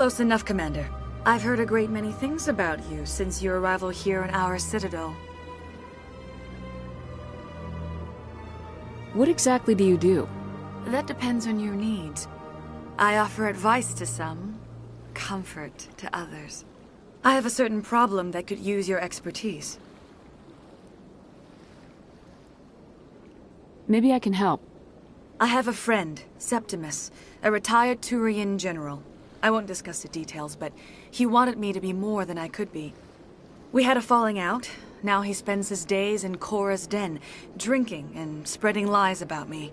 Close enough, Commander. I've heard a great many things about you since your arrival here in our citadel. What exactly do you do? That depends on your needs. I offer advice to some, comfort to others. I have a certain problem that could use your expertise. Maybe I can help. I have a friend, Septimus, a retired Turian general. I won't discuss the details, but he wanted me to be more than I could be. We had a falling out. Now he spends his days in Korra's den, drinking and spreading lies about me.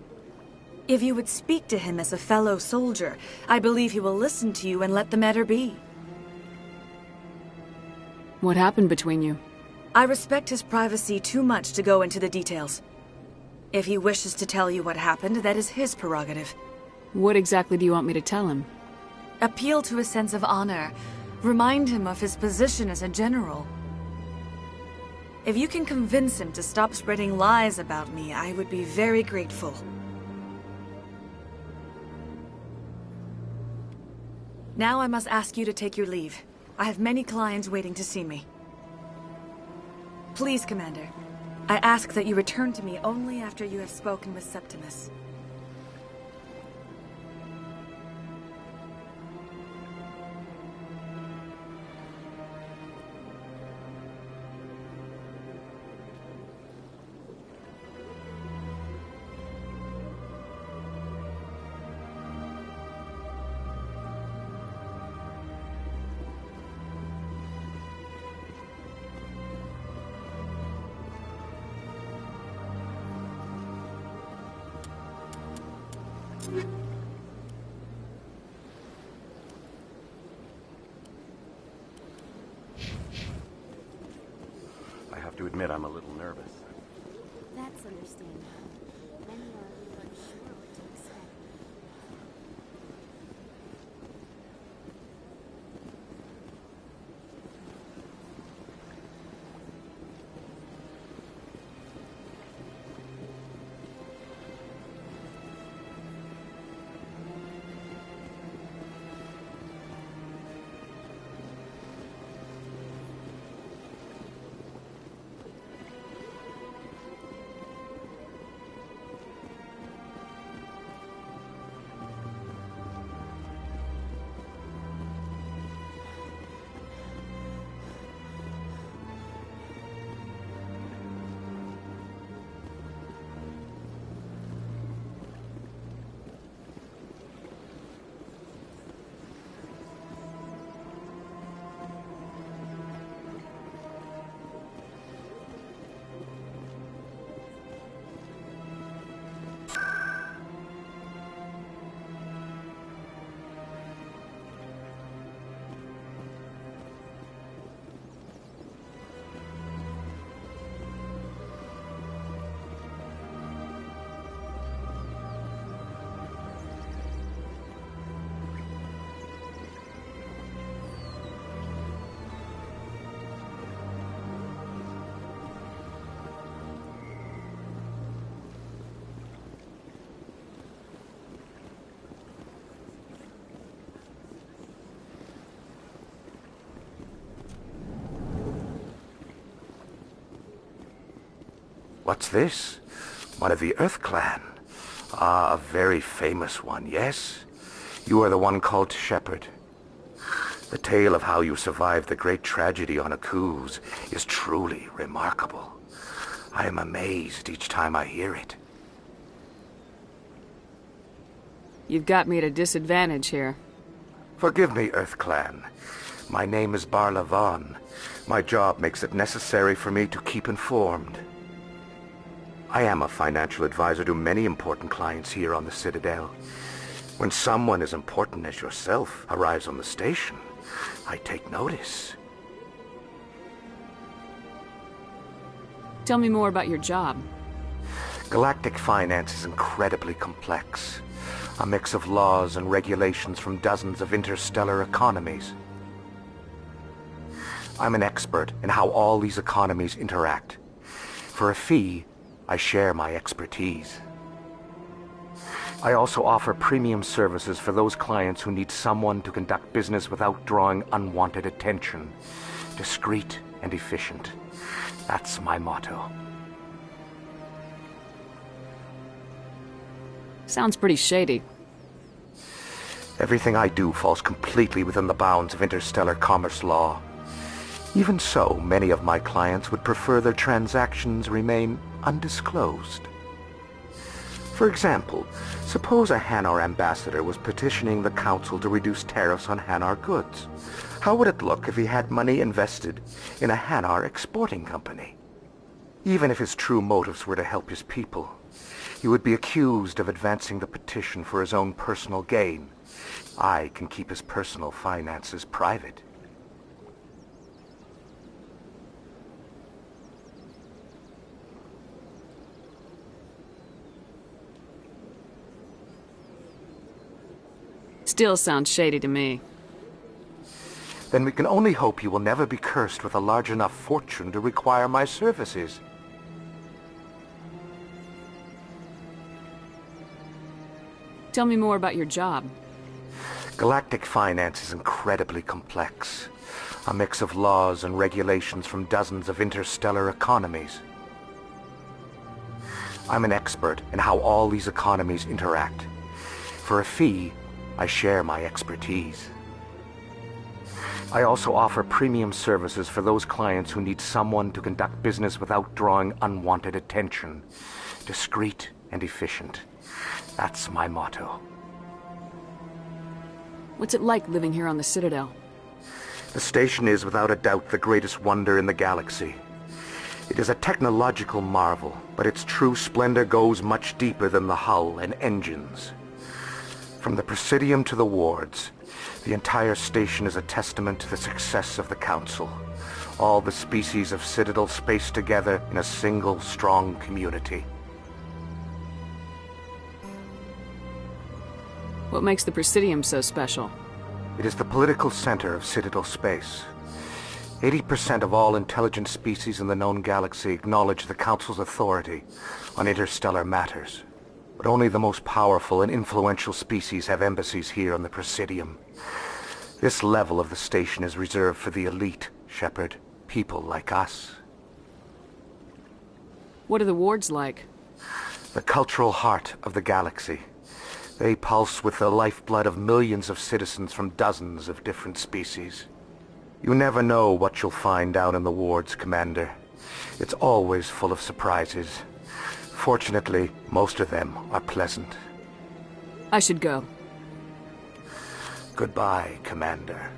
If you would speak to him as a fellow soldier, I believe he will listen to you and let the matter be. What happened between you? I respect his privacy too much to go into the details. If he wishes to tell you what happened, that is his prerogative. What exactly do you want me to tell him? Appeal to his sense of honor. Remind him of his position as a general. If you can convince him to stop spreading lies about me, I would be very grateful. Now I must ask you to take your leave. I have many clients waiting to see me. Please, Commander. I ask that you return to me only after you have spoken with Septimus. I have to admit I'm a little nervous. That's understandable. Many are a little unsure what to expect. What's this? One of the Earth Clan. Ah, a very famous one, yes? You are the one called Shepard. The tale of how you survived the great tragedy on Akuz is truly remarkable. I am amazed each time I hear it. You've got me at a disadvantage here. Forgive me, Earth Clan. My name is Barla Von. My job makes it necessary for me to keep informed. I am a financial advisor to many important clients here on the Citadel. When someone as important as yourself arrives on the station, I take notice. Tell me more about your job. Galactic finance is incredibly complex. A mix of laws and regulations from dozens of interstellar economies. I'm an expert in how all these economies interact. For a fee, I share my expertise. I also offer premium services for those clients who need someone to conduct business without drawing unwanted attention. Discreet and efficient. That's my motto. Sounds pretty shady. Everything I do falls completely within the bounds of interstellar commerce law. Even so, many of my clients would prefer their transactions remain undisclosed. For example, suppose a Hanar ambassador was petitioning the Council to reduce tariffs on Hanar goods. How would it look if he had money invested in a Hanar exporting company? Even if his true motives were to help his people, he would be accused of advancing the petition for his own personal gain. I can keep his personal finances private. Still sounds shady to me. Then we can only hope you will never be cursed with a large enough fortune to require my services. Tell me more about your job. Galactic finance is incredibly complex. A mix of laws and regulations from dozens of interstellar economies. I'm an expert in how all these economies interact. For a fee, I share my expertise. I also offer premium services for those clients who need someone to conduct business without drawing unwanted attention. Discreet and efficient. That's my motto. What's it like living here on the Citadel? The station is without a doubt the greatest wonder in the galaxy. It is a technological marvel, but its true splendor goes much deeper than the hull and engines. From the Presidium to the wards, the entire station is a testament to the success of the Council. All the species of Citadel spaced together in a single strong community. What makes the Presidium so special? It is the political center of Citadel space. 80% of all intelligent species in the known galaxy acknowledge the Council's authority on interstellar matters. But only the most powerful and influential species have embassies here on the Presidium. This level of the station is reserved for the elite, Shepard. People like us. What are the wards like? The cultural heart of the galaxy. They pulse with the lifeblood of millions of citizens from dozens of different species. You never know what you'll find down in the wards, Commander. It's always full of surprises. Fortunately, most of them are pleasant. I should go. Goodbye, Commander.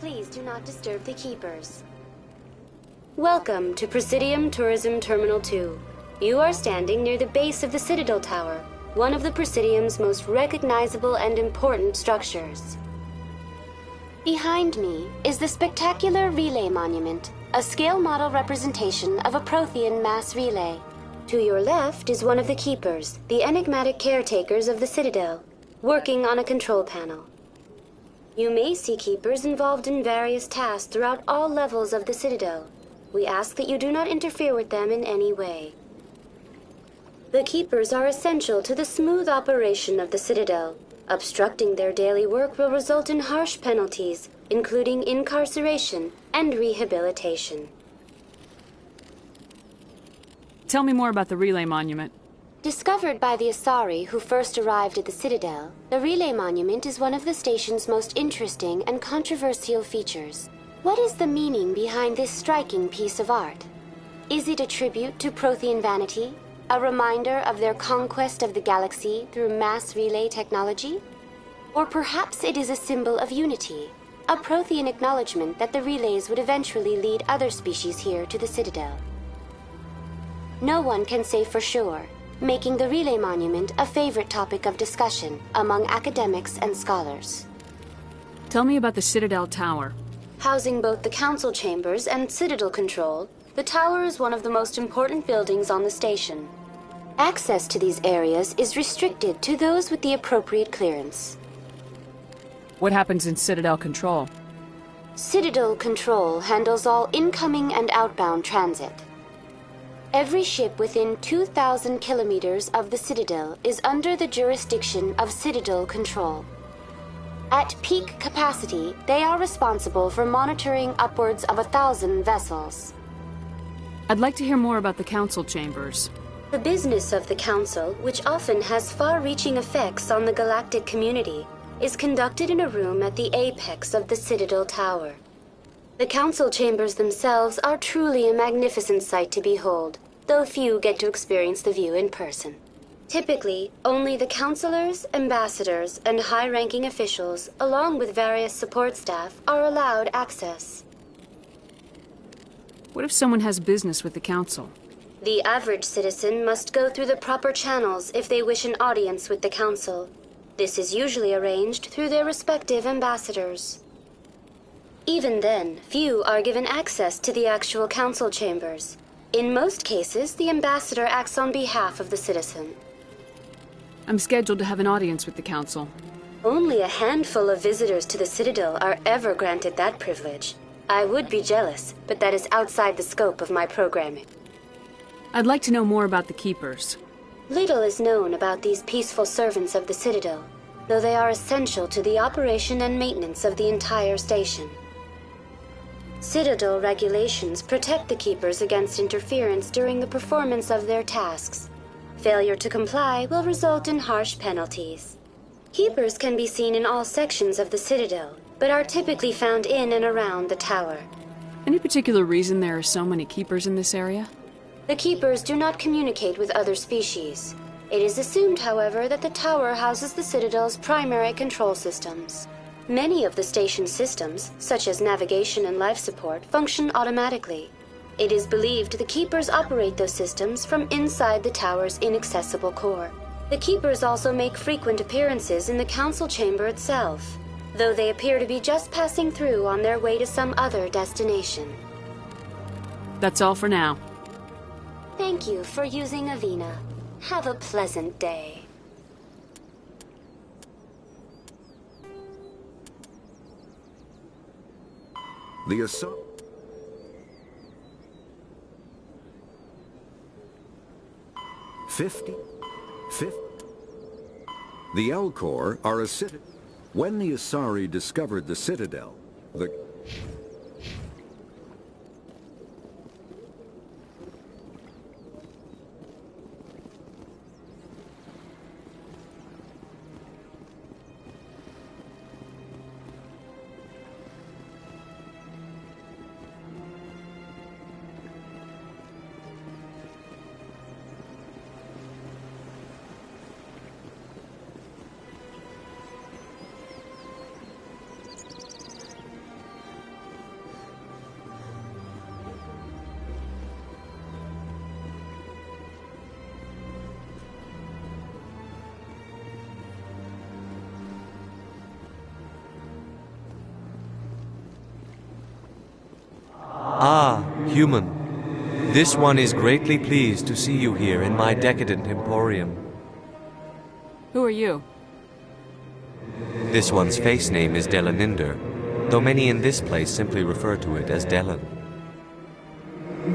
Please do not disturb the keepers. Welcome to Presidium Tourism Terminal 2. You are standing near the base of the Citadel Tower, one of the Presidium's most recognizable and important structures. Behind me is the spectacular Relay Monument, a scale model representation of a Prothean mass relay. To your left is one of the keepers, the enigmatic caretakers of the Citadel, working on a control panel. You may see keepers involved in various tasks throughout all levels of the Citadel. We ask that you do not interfere with them in any way. The keepers are essential to the smooth operation of the Citadel. Obstructing their daily work will result in harsh penalties, including incarceration and rehabilitation. Tell me more about the Relay Monument. Discovered by the Asari who first arrived at the Citadel, the Relay Monument is one of the station's most interesting and controversial features. What is the meaning behind this striking piece of art? Is it a tribute to Prothean vanity? A reminder of their conquest of the galaxy through mass relay technology? Or perhaps it is a symbol of unity, a Prothean acknowledgement that the relays would eventually lead other species here to the Citadel. No one can say for sure, making the Relay Monument a favorite topic of discussion among academics and scholars. Tell me about the Citadel Tower. Housing both the Council Chambers and Citadel Control, the tower is one of the most important buildings on the station. Access to these areas is restricted to those with the appropriate clearance. What happens in Citadel Control? Citadel Control handles all incoming and outbound transit. Every ship within 2,000 kilometers of the Citadel is under the jurisdiction of Citadel Control. At peak capacity, they are responsible for monitoring upwards of 1,000 vessels. I'd like to hear more about the Council Chambers. The business of the Council, which often has far-reaching effects on the galactic community, is conducted in a room at the apex of the Citadel Tower. The Council Chambers themselves are truly a magnificent sight to behold, though few get to experience the view in person. Typically, only the councilors, ambassadors, and high-ranking officials, along with various support staff, are allowed access. What if someone has business with the Council? The average citizen must go through the proper channels if they wish an audience with the Council. This is usually arranged through their respective ambassadors. Even then, few are given access to the actual Council Chambers. In most cases, the ambassador acts on behalf of the citizen. I'm scheduled to have an audience with the Council. Only a handful of visitors to the Citadel are ever granted that privilege. I would be jealous, but that is outside the scope of my programming. I'd like to know more about the Keepers. Little is known about these peaceful servants of the Citadel, though they are essential to the operation and maintenance of the entire station. Citadel regulations protect the Keepers against interference during the performance of their tasks. Failure to comply will result in harsh penalties. Keepers can be seen in all sections of the Citadel, but are typically found in and around the tower. Any particular reason there are so many Keepers in this area? The Keepers do not communicate with other species. It is assumed, however, that the tower houses the Citadel's primary control systems. Many of the station's systems, such as navigation and life support, function automatically. It is believed the Keepers operate those systems from inside the tower's inaccessible core. The Keepers also make frequent appearances in the Council Chamber itself, though they appear to be just passing through on their way to some other destination. That's all for now. Thank you for using Avina. Have a pleasant day. The assault. The Elcor are a citadel. When the Asari discovered the Citadel, the Ah, human. This one is greatly pleased to see you here in my decadent emporium. Who are you? This one's face name is Delaninder, though many in this place simply refer to it as Delan.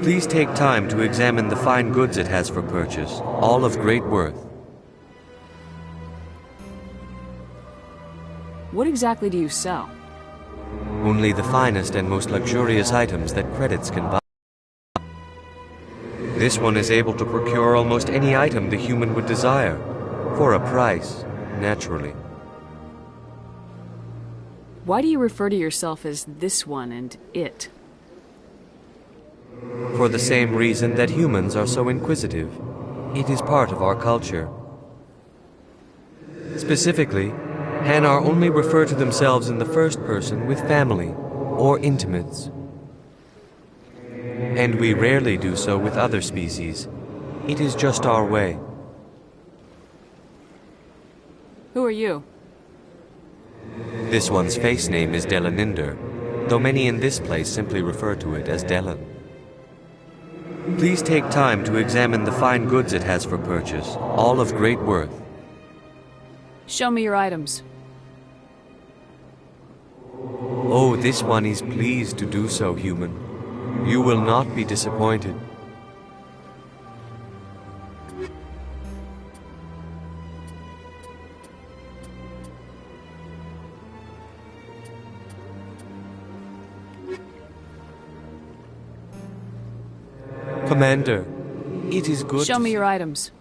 Please take time to examine the fine goods it has for purchase, all of great worth. What exactly do you sell? Only the finest and most luxurious items that credits can buy. This one is able to procure almost any item the human would desire, for a price, naturally. Why do you refer to yourself as this one and it? For the same reason that humans are so inquisitive. It is part of our culture. Specifically, Hanar only refer to themselves in the first person with family or intimates. And we rarely do so with other species. It is just our way. Who are you? This one's face name is Delaninder, though many in this place simply refer to it as Delan. Please take time to examine the fine goods it has for purchase, all of great worth. Show me your items. Oh, this one is pleased to do so, human. You will not be disappointed. Commander, it is good. Show me your items.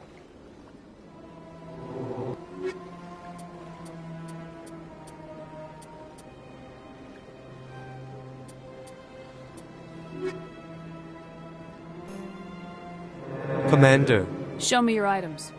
Commander, Show me your items.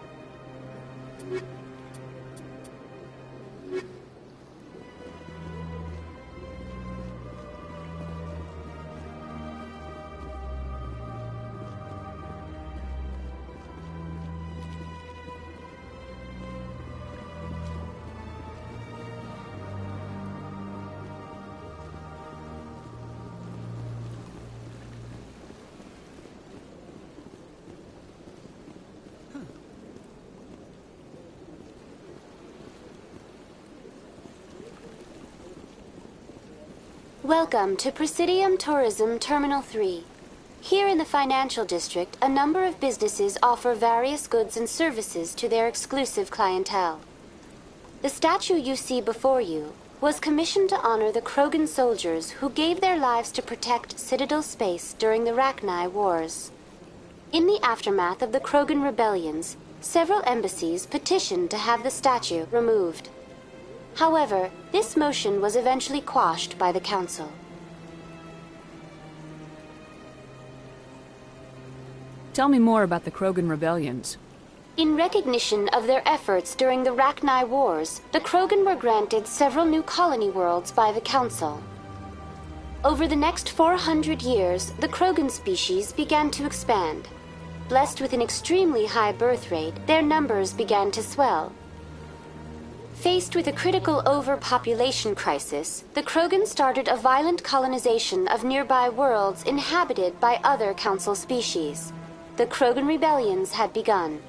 Welcome to Presidium Tourism Terminal 3. Here in the Financial District, a number of businesses offer various goods and services to their exclusive clientele. The statue you see before you was commissioned to honor the Krogan soldiers who gave their lives to protect Citadel space during the Rachni Wars. In the aftermath of the Krogan rebellions, several embassies petitioned to have the statue removed. However, this motion was eventually quashed by the Council. Tell me more about the Krogan rebellions. In recognition of their efforts during the Rachni Wars, the Krogan were granted several new colony worlds by the Council. Over the next 400 years, the Krogan species began to expand. Blessed with an extremely high birth rate, their numbers began to swell. Faced with a critical overpopulation crisis, the Krogan started a violent colonization of nearby worlds inhabited by other Council species. The Krogan rebellions had begun.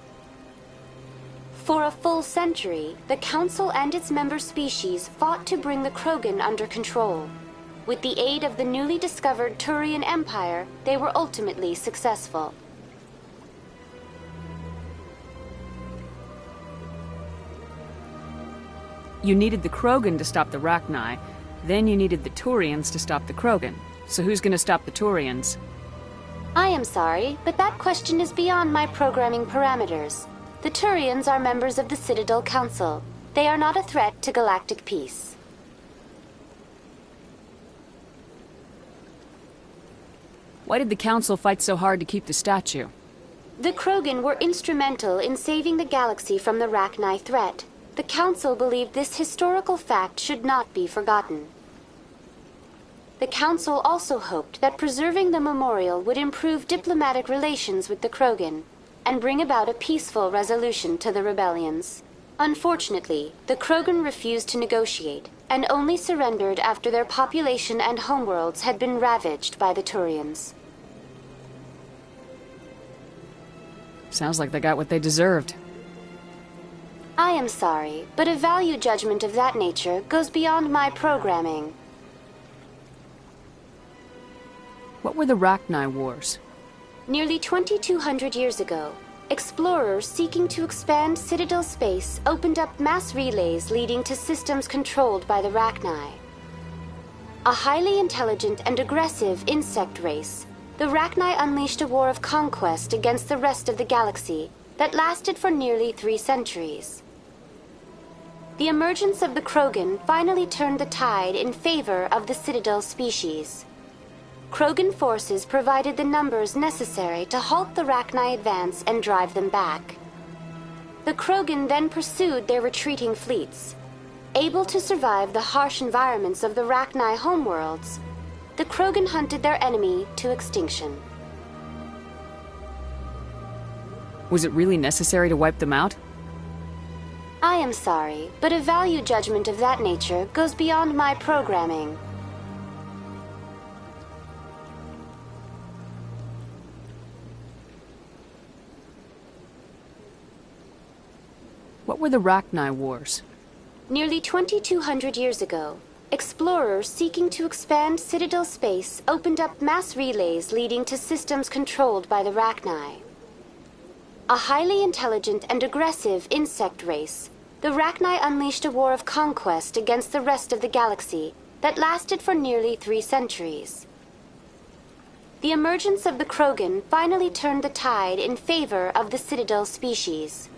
For a full century, the Council and its member species fought to bring the Krogan under control. With the aid of the newly discovered Turian Empire, they were ultimately successful. You needed the Krogan to stop the Rachni, then you needed the Turians to stop the Krogan. So who's gonna stop the Turians? I am sorry, but that question is beyond my programming parameters. The Turians are members of the Citadel Council. They are not a threat to galactic peace. Why did the Council fight so hard to keep the statue? The Krogan were instrumental in saving the galaxy from the Rachni threat. The Council believed this historical fact should not be forgotten. The Council also hoped that preserving the memorial would improve diplomatic relations with the Krogan and bring about a peaceful resolution to the rebellions. Unfortunately, the Krogan refused to negotiate and only surrendered after their population and homeworlds had been ravaged by the Turians. Sounds like they got what they deserved. I am sorry, but a value judgment of that nature goes beyond my programming. What were the Rachni Wars? Nearly 2,200 years ago, explorers seeking to expand Citadel space opened up mass relays leading to systems controlled by the Rachni. A highly intelligent and aggressive insect race, the Rachni unleashed a war of conquest against the rest of the galaxy that lasted for nearly 3 centuries. The emergence of the Krogan finally turned the tide in favor of the Citadel species. Krogan forces provided the numbers necessary to halt the Rachni advance and drive them back. The Krogan then pursued their retreating fleets. Able to survive the harsh environments of the Rachni homeworlds, the Krogan hunted their enemy to extinction. Was it really necessary to wipe them out? I am sorry, but a value judgment of that nature goes beyond my programming. What were the Rachni Wars? Nearly 2,200 years ago, explorers seeking to expand Citadel space opened up mass relays leading to systems controlled by the Rachni. A highly intelligent and aggressive insect race, the Rachni unleashed a war of conquest against the rest of the galaxy that lasted for nearly 3 centuries. The emergence of the Krogan finally turned the tide in favor of the Citadel species.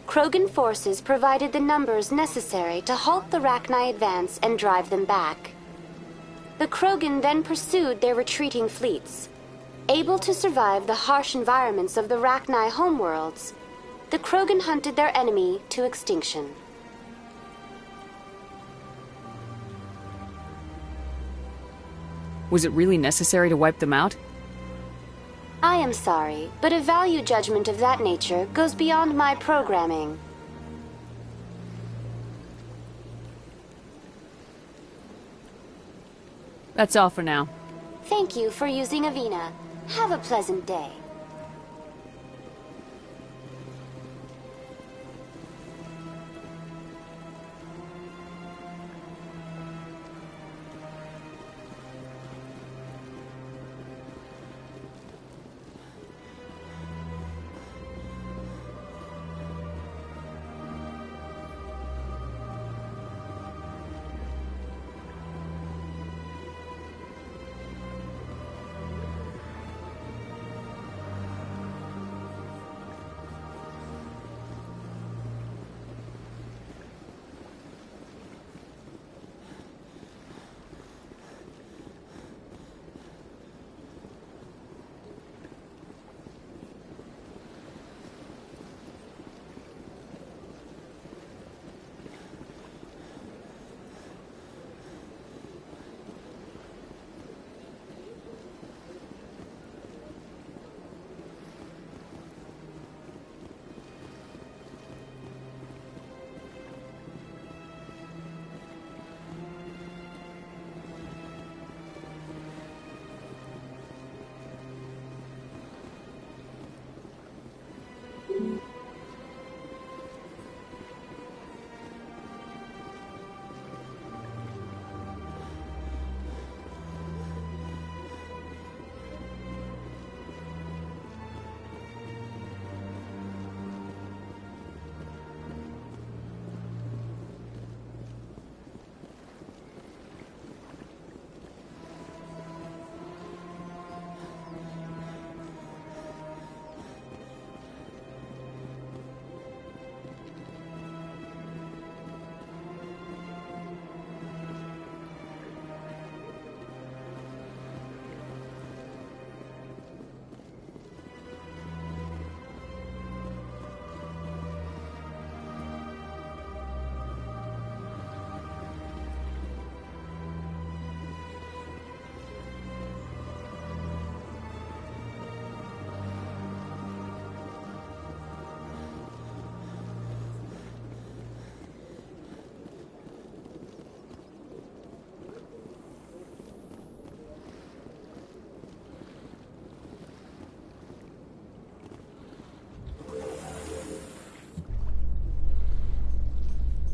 Krogan forces provided the numbers necessary to halt the Rachni advance and drive them back. The Krogan then pursued their retreating fleets. Able to survive the harsh environments of the Rachni homeworlds, the Krogan hunted their enemy to extinction. Was it really necessary to wipe them out? I am sorry, but a value judgment of that nature goes beyond my programming. That's all for now. Thank you for using Avina. Have a pleasant day.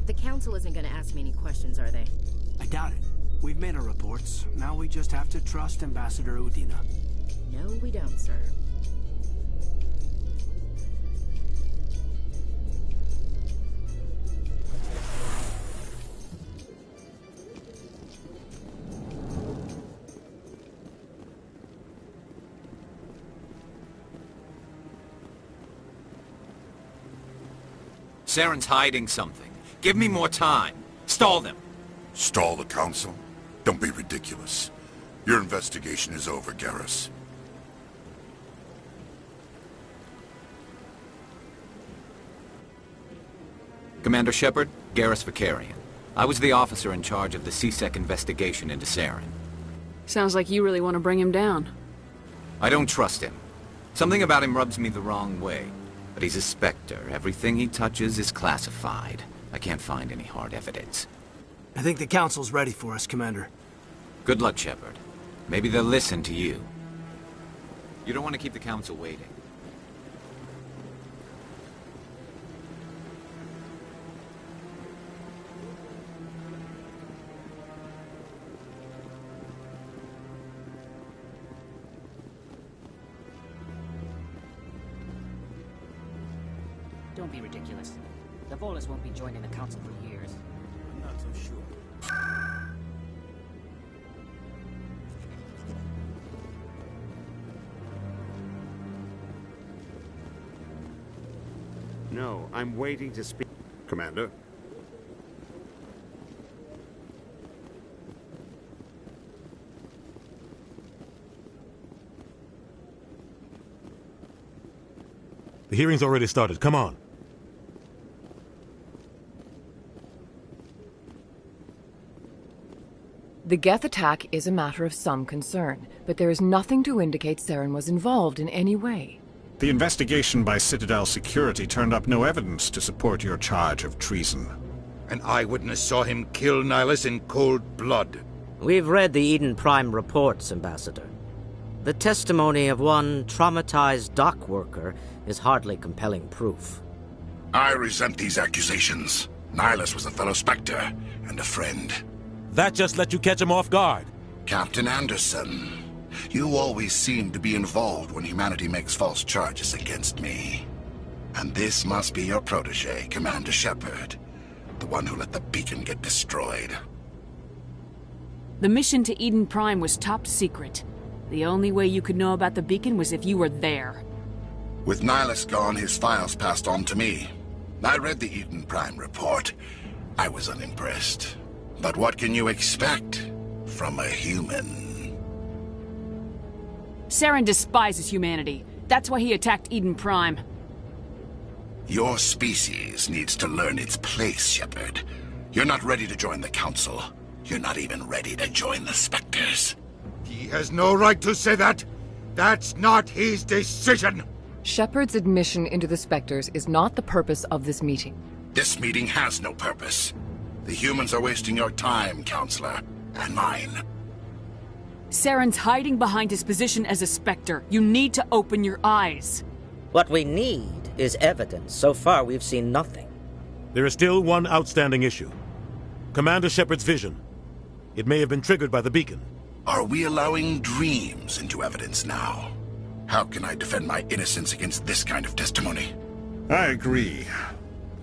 The Council isn't gonna ask me any questions, are they? I doubt it. We've made our reports. Now we just have to trust Ambassador Udina. No, we don't, sir. Saren's hiding something. Give me more time. Stall them. Stall the Council? Don't be ridiculous. Your investigation is over, Garrus. Commander Shepard, Garrus Vakarian. I was the officer in charge of the C-Sec investigation into Saren. Sounds like you really want to bring him down. I don't trust him. Something about him rubs me the wrong way. But he's a Spectre. Everything he touches is classified. I can't find any hard evidence. I think the Council's ready for us, Commander. Good luck, Shepard. Maybe they'll listen to you. You don't want to keep the Council waiting. Don't be ridiculous. The Volus won't be joining the Council for years. I'm not so sure. No, I'm waiting to speak. Commander? The hearing's already started. Come on. The Geth attack is a matter of some concern, but there is nothing to indicate Saren was involved in any way. The investigation by Citadel Security turned up no evidence to support your charge of treason. An eyewitness saw him kill Nihilus in cold blood. We've read the Eden Prime reports, Ambassador. The testimony of one traumatized dock worker is hardly compelling proof. I resent these accusations. Nihilus was a fellow Spectre and a friend. That just let you catch him off guard. Captain Anderson, you always seem to be involved when humanity makes false charges against me. And this must be your protege, Commander Shepard, the one who let the beacon get destroyed. The mission to Eden Prime was top secret. The only way you could know about the beacon was if you were there. With Nihilus gone, his files passed on to me. I read the Eden Prime report. I was unimpressed. But what can you expect from a human? Saren despises humanity. That's why he attacked Eden Prime. Your species needs to learn its place, Shepard. You're not ready to join the Council. You're not even ready to join the Spectres. He has no right to say that. That's not his decision. Shepard's admission into the Spectres is not the purpose of this meeting. This meeting has no purpose. The humans are wasting your time, Counselor, and mine. Saren's hiding behind his position as a Spectre. You need to open your eyes. What we need is evidence. So far, we've seen nothing. There is still one outstanding issue. Commander Shepard's vision. It may have been triggered by the beacon. Are we allowing dreams into evidence now? How can I defend my innocence against this kind of testimony? I agree.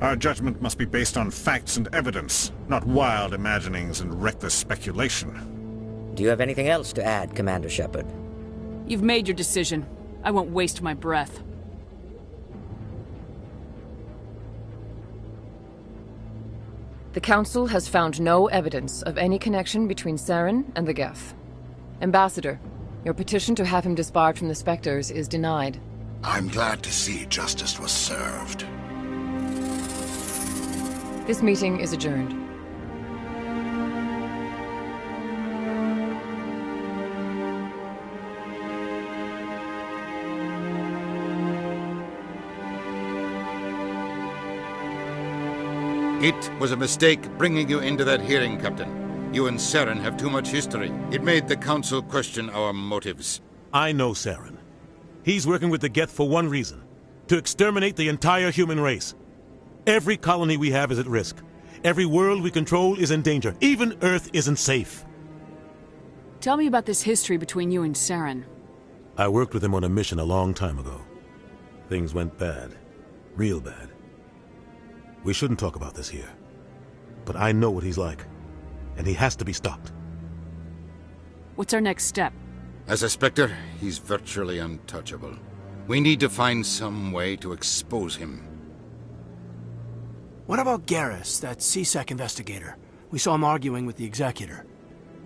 Our judgment must be based on facts and evidence, not wild imaginings and reckless speculation. Do you have anything else to add, Commander Shepard? You've made your decision. I won't waste my breath. The Council has found no evidence of any connection between Saren and the Geth. Ambassador, your petition to have him disbarred from the Spectres is denied. I'm glad to see justice was served. This meeting is adjourned. It was a mistake bringing you into that hearing, Captain. You and Saren have too much history. It made the Council question our motives. I know Saren. He's working with the Geth for one reason. To exterminate the entire human race. Every colony we have is at risk. Every world we control is in danger. Even Earth isn't safe. Tell me about this history between you and Saren. I worked with him on a mission a long time ago. Things went bad. Real bad. We shouldn't talk about this here. But I know what he's like. And he has to be stopped. What's our next step? As a Spectre, he's virtually untouchable. We need to find some way to expose him. What about Garrus, that C-Sec investigator? We saw him arguing with the Executor.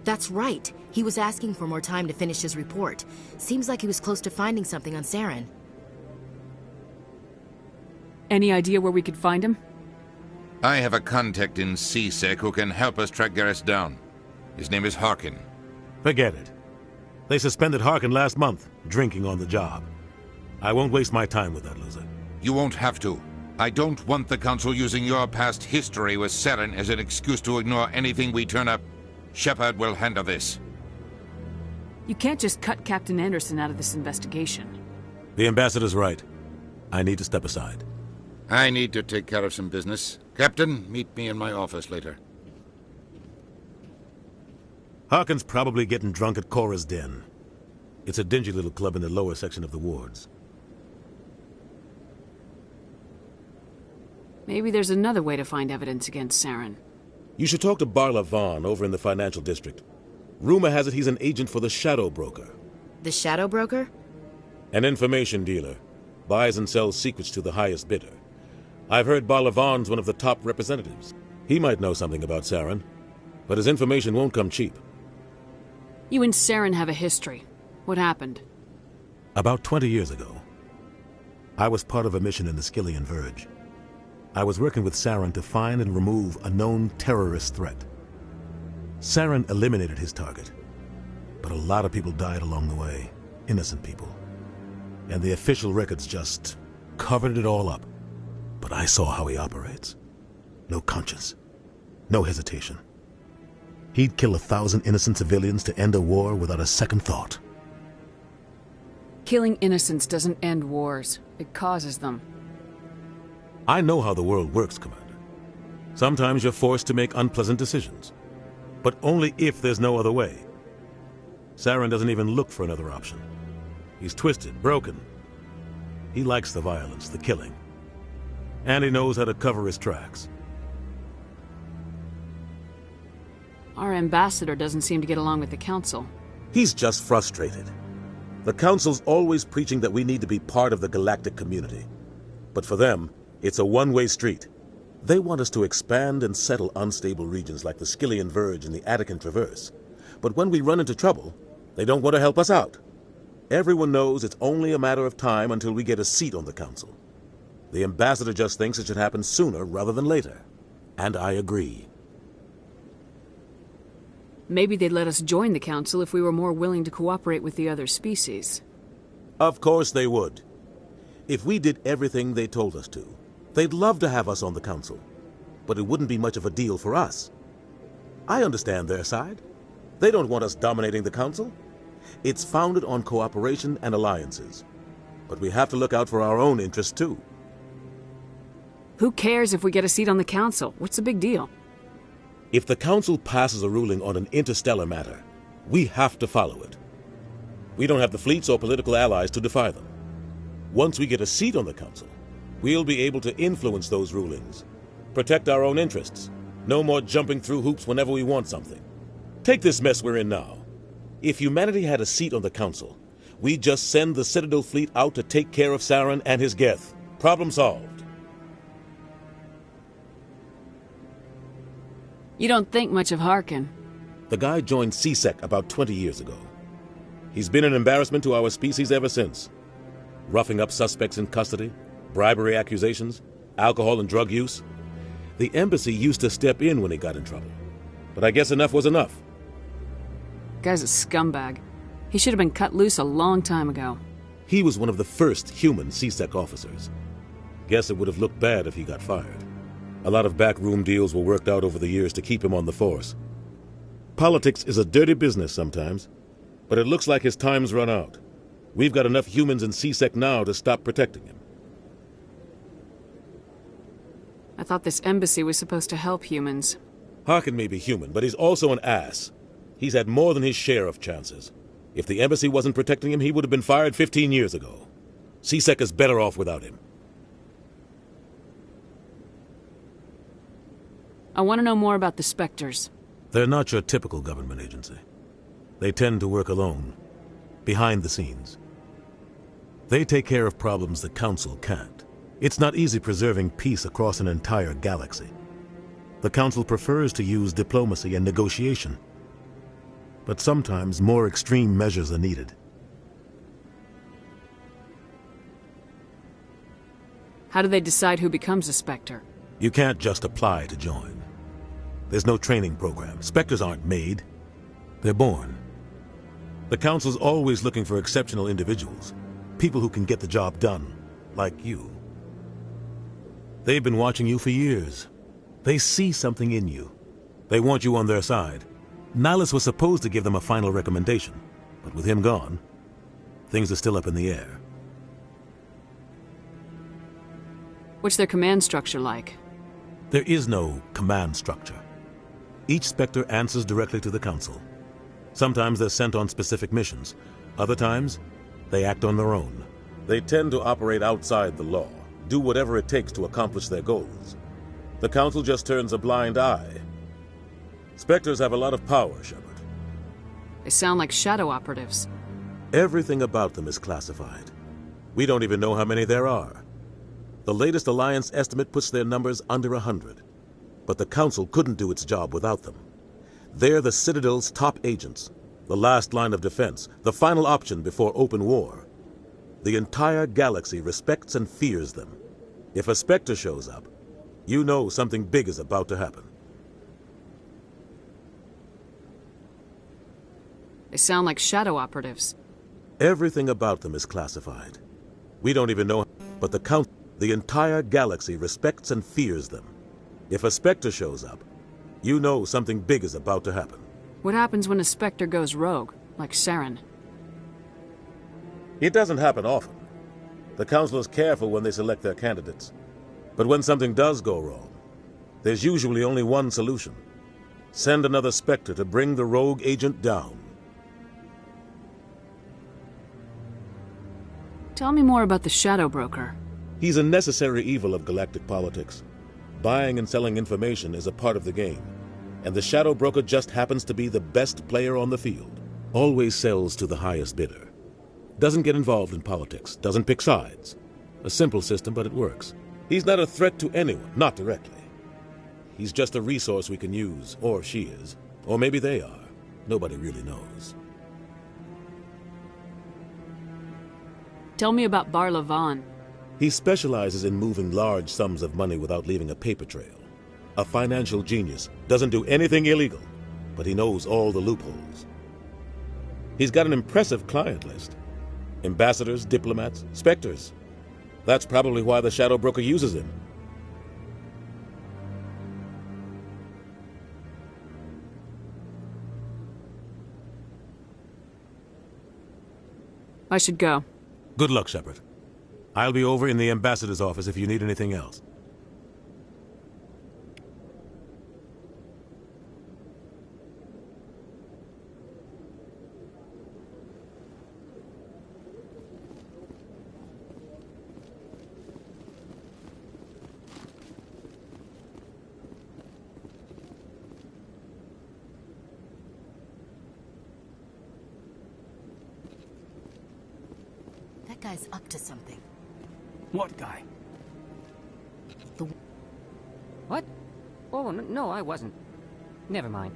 That's right. He was asking for more time to finish his report. Seems like he was close to finding something on Saren. Any idea where we could find him? I have a contact in C-Sec who can help us track Garrus down. His name is Harkin. Forget it. They suspended Harkin last month, drinking on the job. I won't waste my time with that loser. You won't have to. I don't want the Council using your past history with Saren as an excuse to ignore anything we turn up. Shepard will handle this. You can't just cut Captain Anderson out of this investigation. The Ambassador's right. I need to step aside. I need to take care of some business. Captain, meet me in my office later. Harkin's probably getting drunk at Cora's Den. It's a dingy little club in the lower section of the wards. Maybe there's another way to find evidence against Saren. You should talk to Barla Vaughn over in the financial district. Rumor has it he's an agent for the Shadow Broker. The Shadow Broker? An information dealer. Buys and sells secrets to the highest bidder. I've heard Barla Vaughn's one of the top representatives. He might know something about Saren, but his information won't come cheap. You and Saren have a history. What happened? About 20 years ago, I was part of a mission in the Skyllian Verge. I was working with Saren to find and remove a known terrorist threat. Saren eliminated his target, but a lot of people died along the way, innocent people. And the official records just covered it all up. But I saw how he operates. No conscience, no hesitation. He'd kill 1,000 innocent civilians to end a war without a second thought. Killing innocents doesn't end wars. It causes them. I know how the world works, Commander. Sometimes you're forced to make unpleasant decisions, but only if there's no other way. Saren doesn't even look for another option. He's twisted, broken. He likes the violence, the killing. And he knows how to cover his tracks. Our ambassador doesn't seem to get along with the Council. He's just frustrated. The Council's always preaching that we need to be part of the galactic community. But for them, it's a one-way street. They want us to expand and settle unstable regions like the Skyllian Verge and the Attican Traverse. But when we run into trouble, they don't want to help us out. Everyone knows it's only a matter of time until we get a seat on the Council. The Ambassador just thinks it should happen sooner rather than later. And I agree. Maybe they'd let us join the Council if we were more willing to cooperate with the other species. Of course they would. If we did everything they told us to, they'd love to have us on the Council. But it wouldn't be much of a deal for us. I understand their side. They don't want us dominating the Council. It's founded on cooperation and alliances. But we have to look out for our own interests too. Who cares if we get a seat on the Council? What's the big deal? If the Council passes a ruling on an interstellar matter, we have to follow it. We don't have the fleets or political allies to defy them. Once we get a seat on the Council, we'll be able to influence those rulings, protect our own interests, no more jumping through hoops whenever we want something. Take this mess we're in now. If humanity had a seat on the Council, we'd just send the Citadel fleet out to take care of Saren and his Geth. Problem solved. You don't think much of Harkin. The guy joined C-Sec about 20 years ago. He's been an embarrassment to our species ever since. Roughing up suspects in custody, bribery accusations, alcohol and drug use. The embassy used to step in when he got in trouble. But I guess enough was enough. Guy's a scumbag. He should have been cut loose a long time ago. He was one of the first human C-Sec officers. Guess it would have looked bad if he got fired. A lot of backroom deals were worked out over the years to keep him on the force. Politics is a dirty business sometimes, but it looks like his time's run out. We've got enough humans in C-Sec now to stop protecting him. I thought this embassy was supposed to help humans. Harkin may be human, but he's also an ass. He's had more than his share of chances. If the embassy wasn't protecting him, he would have been fired 15 years ago. C-Sec is better off without him. I want to know more about the Spectres. They're not your typical government agency. They tend to work alone, behind the scenes. They take care of problems the Council can't. It's not easy preserving peace across an entire galaxy. The Council prefers to use diplomacy and negotiation. But sometimes more extreme measures are needed. How do they decide who becomes a Spectre? You can't just apply to join. There's no training program. Spectres aren't made. They're born. The Council's always looking for exceptional individuals. People who can get the job done, like you. They've been watching you for years. They see something in you. They want you on their side. Nihilus was supposed to give them a final recommendation, but with him gone, things are still up in the air. What's their command structure like? There is no command structure. Each Spectre answers directly to the Council. Sometimes they're sent on specific missions. Other times, they act on their own. They tend to operate outside the law, do whatever it takes to accomplish their goals. The Council just turns a blind eye. Spectres have a lot of power, Shepard. They sound like shadow operatives. Everything about them is classified. We don't even know how many there are. The latest Alliance estimate puts their numbers under 100. But the Council couldn't do its job without them. They're the Citadel's top agents, the last line of defense, the final option before open war. The entire galaxy respects and fears them. If a Spectre shows up, you know something big is about to happen. They sound like shadow operatives. Everything about them is classified. We don't even know, but the entire galaxy respects and fears them. If a Spectre shows up, you know something big is about to happen. What happens when a Spectre goes rogue, like Saren? It doesn't happen often. The Council is careful when they select their candidates. But when something does go wrong, there's usually only one solution. Send another Spectre to bring the rogue agent down. Tell me more about the Shadow Broker. He's a necessary evil of galactic politics. Buying and selling information is a part of the game. And the Shadow Broker just happens to be the best player on the field. Always sells to the highest bidder. Doesn't get involved in politics, doesn't pick sides. A simple system, but it works. He's not a threat to anyone, not directly. He's just a resource we can use, or she is. Or maybe they are. Nobody really knows. Tell me about Barla Von. He specializes in moving large sums of money without leaving a paper trail. A financial genius, doesn't do anything illegal, but he knows all the loopholes. He's got an impressive client list. Ambassadors, diplomats, Spectres. That's probably why the Shadow Broker uses him. I should go. Good luck, Shepard. I'll be over in the Ambassador's office if you need anything else. That guy's up to something. What guy? What? Oh, no, I wasn't. Never mind.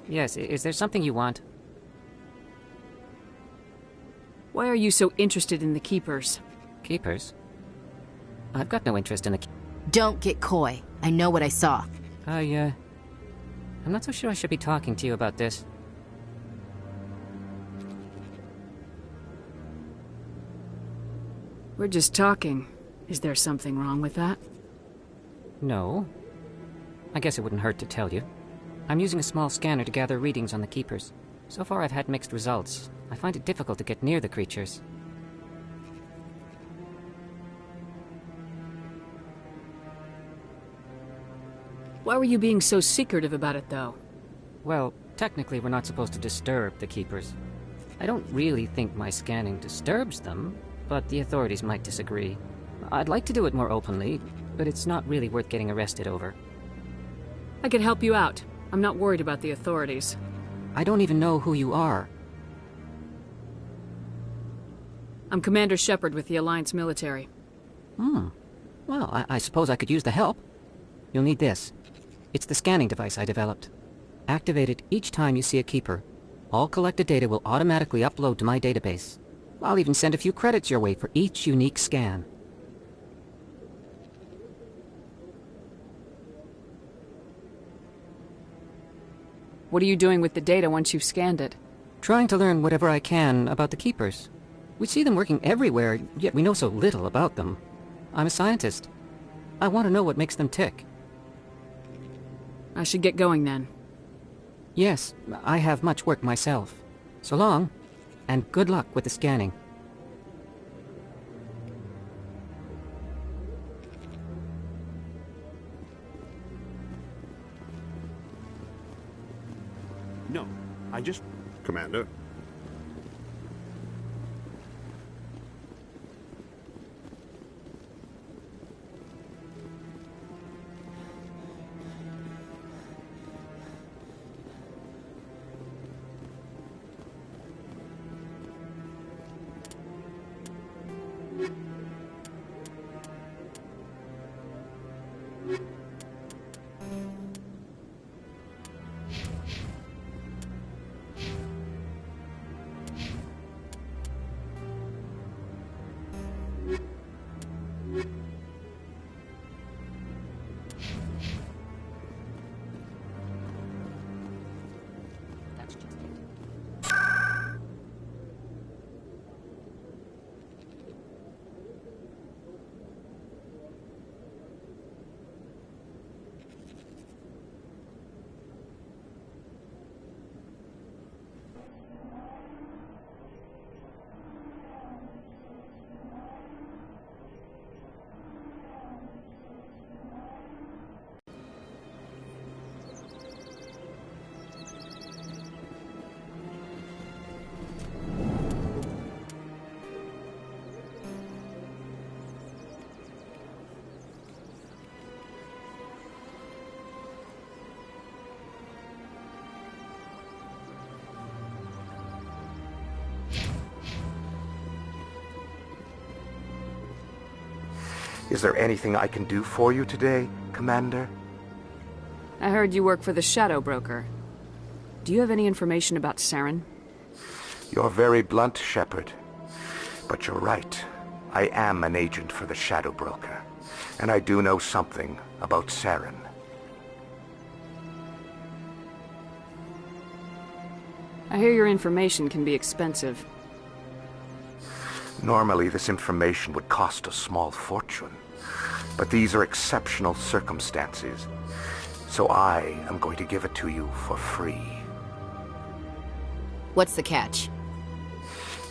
Yes, is there something you want? Why are you so interested in the Keepers? Keepers? I've got no interest in the... Don't get coy. I know what I saw. I'm not so sure I should be talking to you about this. We're just talking. Is there something wrong with that? No. I guess it wouldn't hurt to tell you. I'm using a small scanner to gather readings on the Keepers. So far I've had mixed results. I find it difficult to get near the creatures. Why were you being so secretive about it, though? Well, technically we're not supposed to disturb the Keepers. I don't really think my scanning disturbs them, but the authorities might disagree. I'd like to do it more openly, but it's not really worth getting arrested over. I could help you out. I'm not worried about the authorities. I don't even know who you are. I'm Commander Shepard with the Alliance military. Well, I suppose I could use the help. You'll need this. It's the scanning device I developed. Activate it each time you see a Keeper. All collected data will automatically upload to my database. I'll even send a few credits your way for each unique scan. What are you doing with the data once you've scanned it? Trying to learn whatever I can about the Keepers. We see them working everywhere, yet we know so little about them. I'm a scientist. I want to know what makes them tick. I should get going then. Yes, I have much work myself. So long, and good luck with the scanning. No, I just... Commander. Is there anything I can do for you today, Commander? I heard you work for the Shadow Broker. Do you have any information about Saren? You're very blunt, Shepard. But you're right. I am an agent for the Shadow Broker. And I do know something about Saren. I hear your information can be expensive. Normally, this information would cost a small fortune. But these are exceptional circumstances. So I am going to give it to you for free. What's the catch?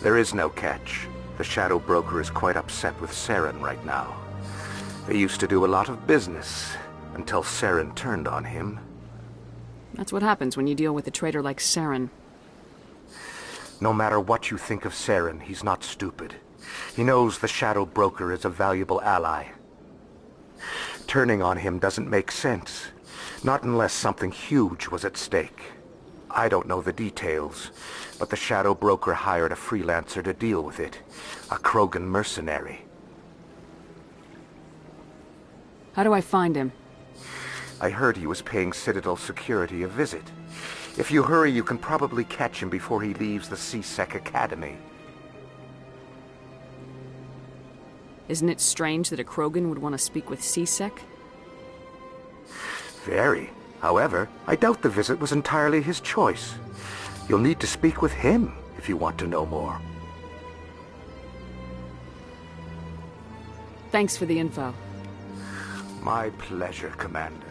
There is no catch. The Shadow Broker is quite upset with Saren right now. They used to do a lot of business, until Saren turned on him. That's what happens when you deal with a traitor like Saren. No matter what you think of Saren, he's not stupid. He knows the Shadow Broker is a valuable ally. Turning on him doesn't make sense. Not unless something huge was at stake. I don't know the details, but the Shadow Broker hired a freelancer to deal with it. A Krogan mercenary. How do I find him? I heard he was paying Citadel security a visit. If you hurry, you can probably catch him before he leaves the C-Sec Academy. Isn't it strange that a Krogan would want to speak with C-Sec? Very. However, I doubt the visit was entirely his choice. You'll need to speak with him if you want to know more. Thanks for the info. My pleasure, Commander.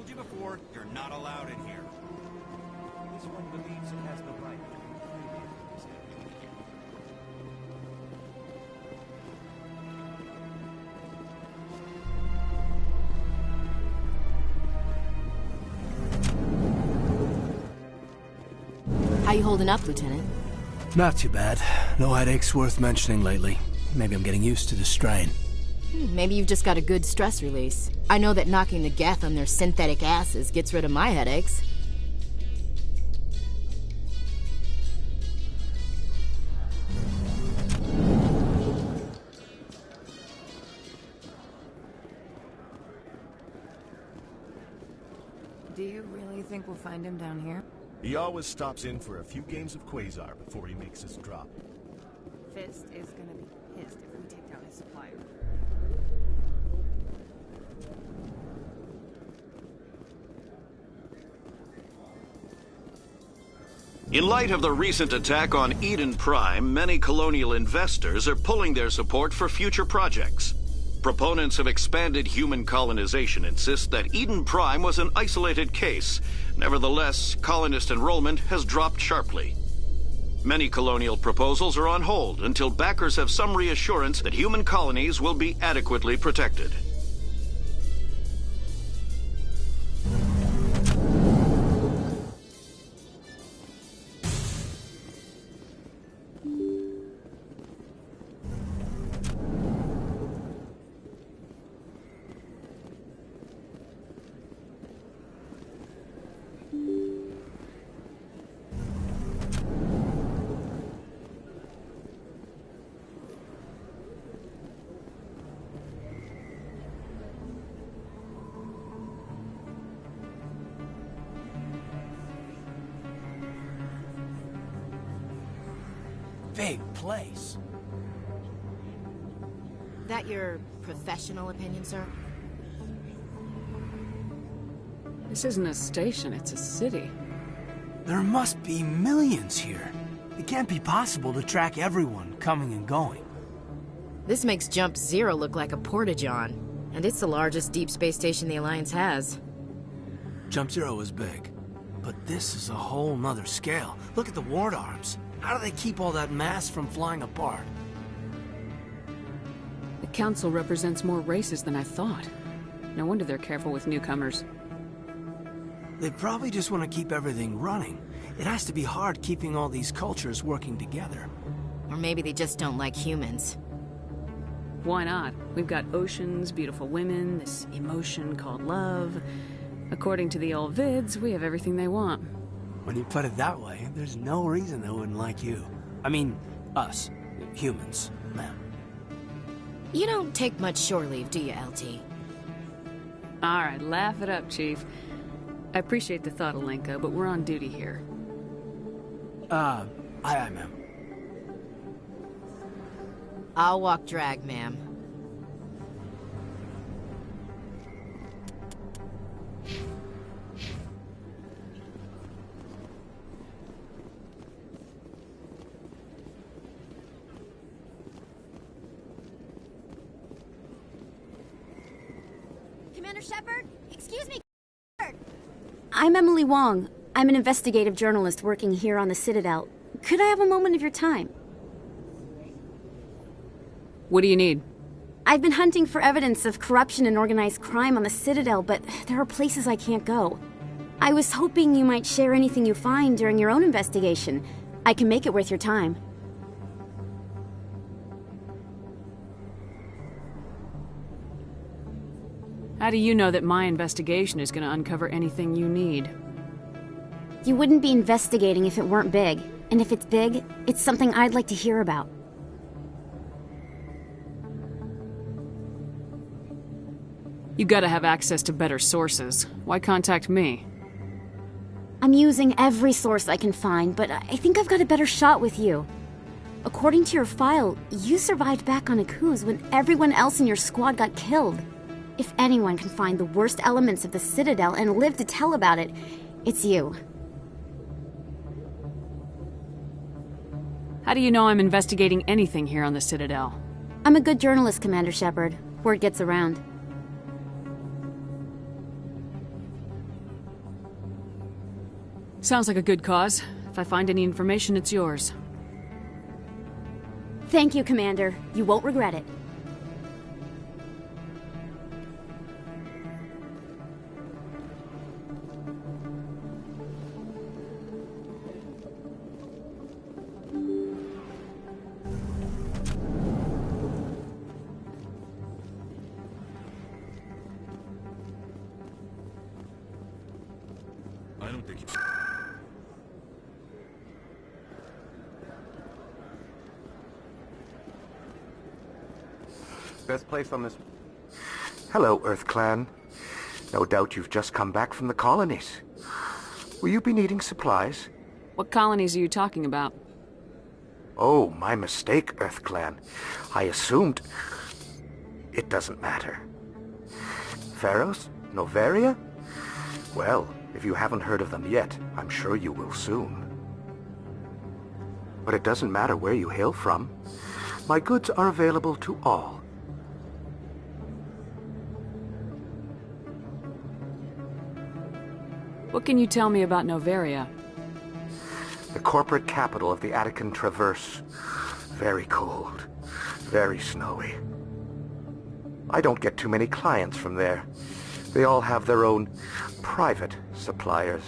told you before, you're not allowed in here. This one believes it has the right to be free. How you holding up, Lieutenant? Not too bad. No headaches worth mentioning lately. Maybe I'm getting used to the strain. Maybe you've just got a good stress release. I know that knocking the Geth on their synthetic asses gets rid of my headaches. Do you really think we'll find him down here? He always stops in for a few games of Quasar before he makes his drop. Fist is gonna be pissed if we take down his supplier. In light of the recent attack on Eden Prime, many colonial investors are pulling their support for future projects. Proponents of expanded human colonization insist that Eden Prime was an isolated case. Nevertheless, colonist enrollment has dropped sharply. Many colonial proposals are on hold until backers have some reassurance that human colonies will be adequately protected. Big place. That your professional opinion, sir? This isn't a station, it's a city. There must be millions here. It can't be possible to track everyone coming and going. This makes Jump Zero look like a porta-john, and it's the largest deep space station the Alliance has. Jump Zero is big, but this is a whole nother scale. Look at the ward arms. How do they keep all that mass from flying apart? The Council represents more races than I thought. No wonder they're careful with newcomers. They probably just want to keep everything running. It has to be hard keeping all these cultures working together. Or maybe they just don't like humans. Why not? We've got oceans, beautiful women, this emotion called love. According to the old vids, we have everything they want. When you put it that way, there's no reason they wouldn't like you. I mean, us. Humans, ma'am. You don't take much shore leave, do you, LT? Alright, laugh it up, Chief. I appreciate the thought, Alenka, but we're on duty here. Aye, ma'am. I'll walk drag, ma'am. Commander Shepard? Excuse me, I'm Emily Wong. I'm an investigative journalist working here on the Citadel. Could I have a moment of your time? What do you need? I've been hunting for evidence of corruption and organized crime on the Citadel, but there are places I can't go. I was hoping you might share anything you find during your own investigation. I can make it worth your time. How do you know that my investigation is going to uncover anything you need? You wouldn't be investigating if it weren't big. And if it's big, it's something I'd like to hear about. You gotta have access to better sources. Why contact me? I'm using every source I can find, but I think I've got a better shot with you. According to your file, you survived back on Akuz when everyone else in your squad got killed. If anyone can find the worst elements of the Citadel and live to tell about it, it's you. How do you know I'm investigating anything here on the Citadel? I'm a good journalist, Commander Shepard. Word gets around. Sounds like a good cause. If I find any information, it's yours. Thank you, Commander. You won't regret it. I don't think Best place on this... Hello, Earth Clan. No doubt you've just come back from the colonies. Will you be needing supplies? What colonies are you talking about? Oh, my mistake, Earth Clan. I assumed... It doesn't matter. Pharos? Noveria? Well, if you haven't heard of them yet, I'm sure you will soon. But it doesn't matter where you hail from. My goods are available to all. What can you tell me about Noveria? The corporate capital of the Attican Traverse. Very cold. Very snowy. I don't get too many clients from there. They all have their own private suppliers.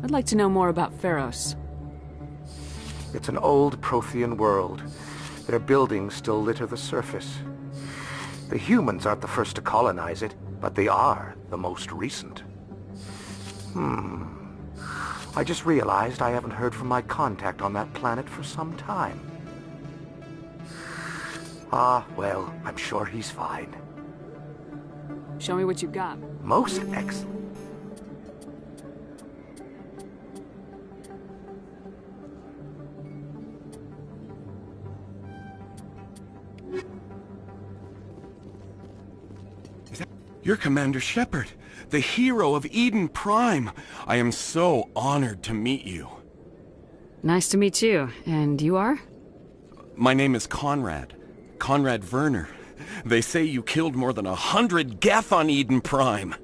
I'd like to know more about Pharos. It's an old Prothean world. Their buildings still litter the surface. The humans aren't the first to colonize it, but they are the most recent. I just realized I haven't heard from my contact on that planet for some time. Ah, well, I'm sure he's fine. Show me what you've got. Most excellent. You're Commander Shepard, the hero of Eden Prime. I am so honored to meet you. Nice to meet you. And you are? My name is Conrad. Conrad Werner. They say you killed more than 100 Geth on Eden Prime.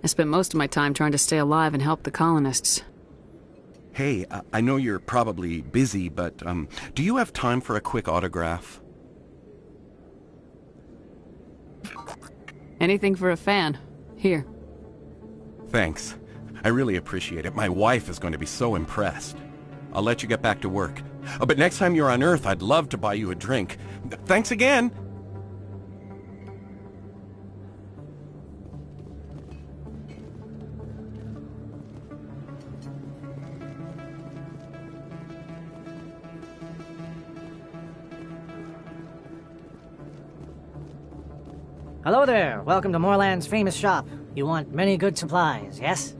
I spent most of my time trying to stay alive and help the colonists. Hey, I know you're probably busy, but do you have time for a quick autograph? Anything for a fan. Here. Thanks. I really appreciate it. My wife is going to be so impressed. I'll let you get back to work. But next time you're on Earth, I'd love to buy you a drink. Thanks again! Hello there. Welcome to Moorland's famous shop. You want many good supplies, yes?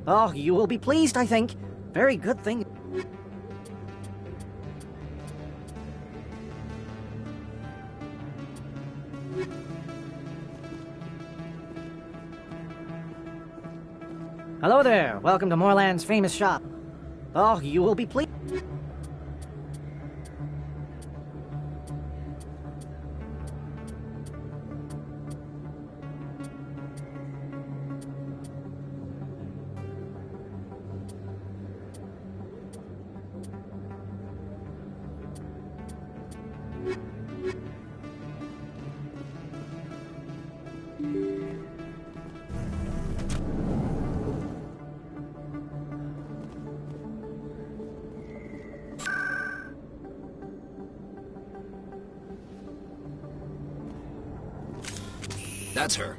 Oh, you will be pleased, I think. Very good thing. Hello there. Welcome to Moorland's famous shop. Oh, you will be pleased. That's her.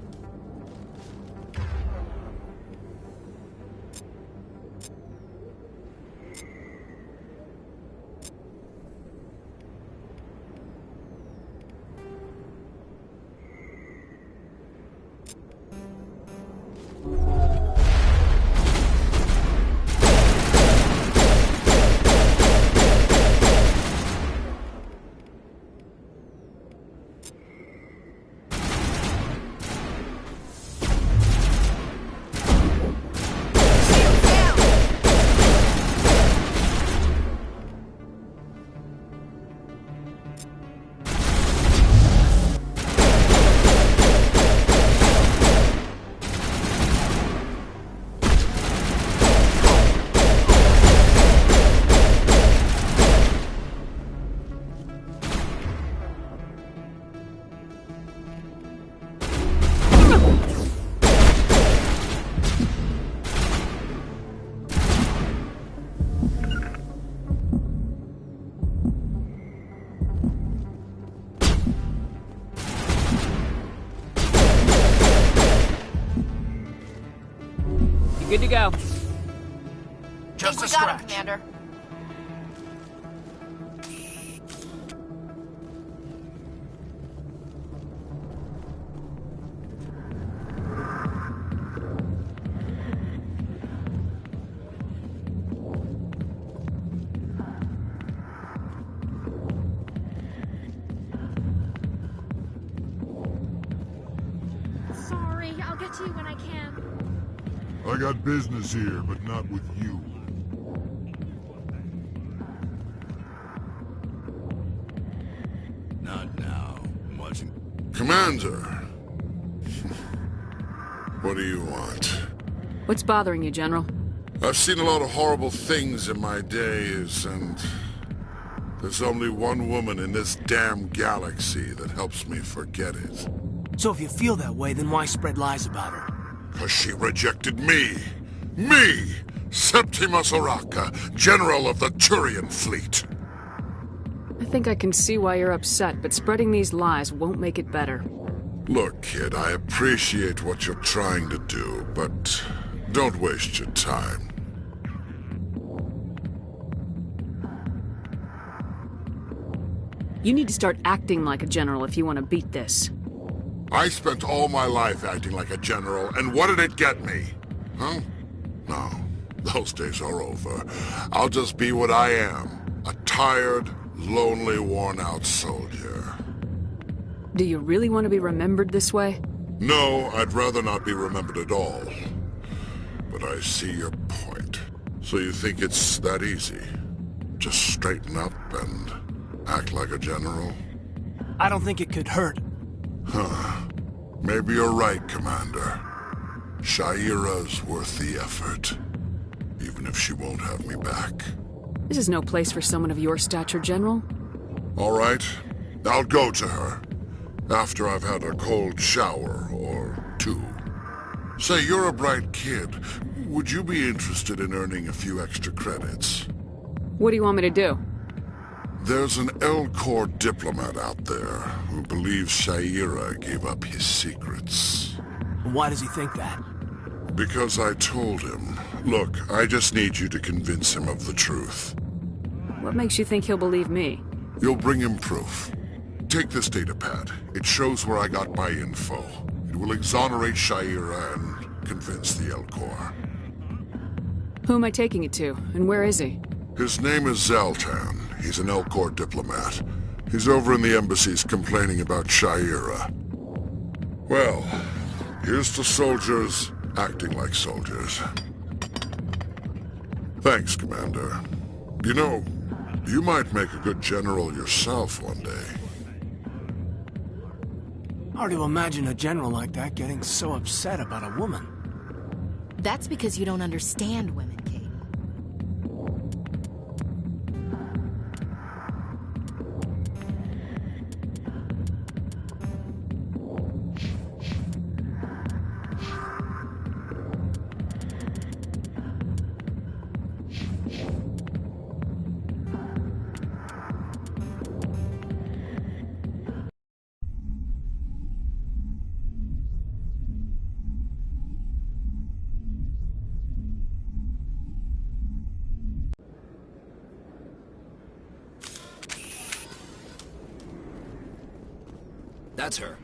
You're good to go. Just a we scratch. got him, Commander. Sorry, I'll get to you when I can. I got business here, but not with you. Not now. I'm watching. Commander! What do you want? What's bothering you, General? I've seen a lot of horrible things in my days, and there's only one woman in this damn galaxy that helps me forget it. So if you feel that way, then why spread lies about her? 'Cause she rejected me! Me! Septimus Oraka, General of the Turian Fleet! I think I can see why you're upset, but spreading these lies won't make it better. Look, kid, I appreciate what you're trying to do, but don't waste your time. You need to start acting like a general if you want to beat this. I spent all my life acting like a general, and what did it get me? Huh? No, those days are over. I'll just be what I am. A tired, lonely, worn-out soldier. Do you really want to be remembered this way? No, I'd rather not be remembered at all. But I see your point. So you think it's that easy? Just straighten up and act like a general? I don't think it could hurt. Huh. Maybe you're right, Commander. Sha'ira's worth the effort. Even if she won't have me back. This is no place for someone of your stature, General. All right. I'll go to her. After I've had a cold shower or two. Say, you're a bright kid. Would you be interested in earning a few extra credits? What do you want me to do? There's an Elcor diplomat out there who believes Sha'ira gave up his secrets. Why does he think that? Because I told him. Look, I just need you to convince him of the truth. What makes you think he'll believe me? You'll bring him proof. Take this datapad. It shows where I got my info. It will exonerate Sha'ira and convince the Elcor. Who am I taking it to, and where is he? His name is Zaltan. He's an Elcor diplomat. He's over in the embassies complaining about Sha'ira. Well, here's to soldiers acting like soldiers. Thanks, Commander. You know, you might make a good general yourself one day. Hard to imagine a general like that getting so upset about a woman. That's because you don't understand women, Kate. That's her.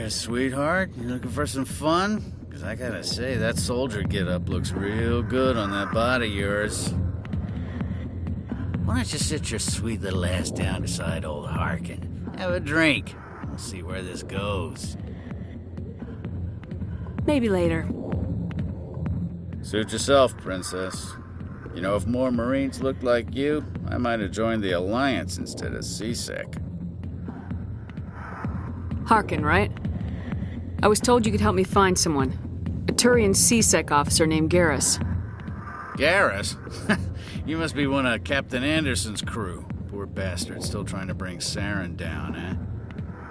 sweetheart? You looking for some fun? Because I gotta say, that soldier get-up looks real good on that body of yours. Why don't you sit your sweet little ass down beside old Harkin? Have a drink. We'll see where this goes. Maybe later. Suit yourself, Princess. You know, if more Marines looked like you, I might have joined the Alliance instead of C-Sec. Harkin, right? I was told you could help me find someone. A Turian C-Sec officer named Garrus. Garrus? You must be one of Captain Anderson's crew. Poor bastard, still trying to bring Saren down, eh?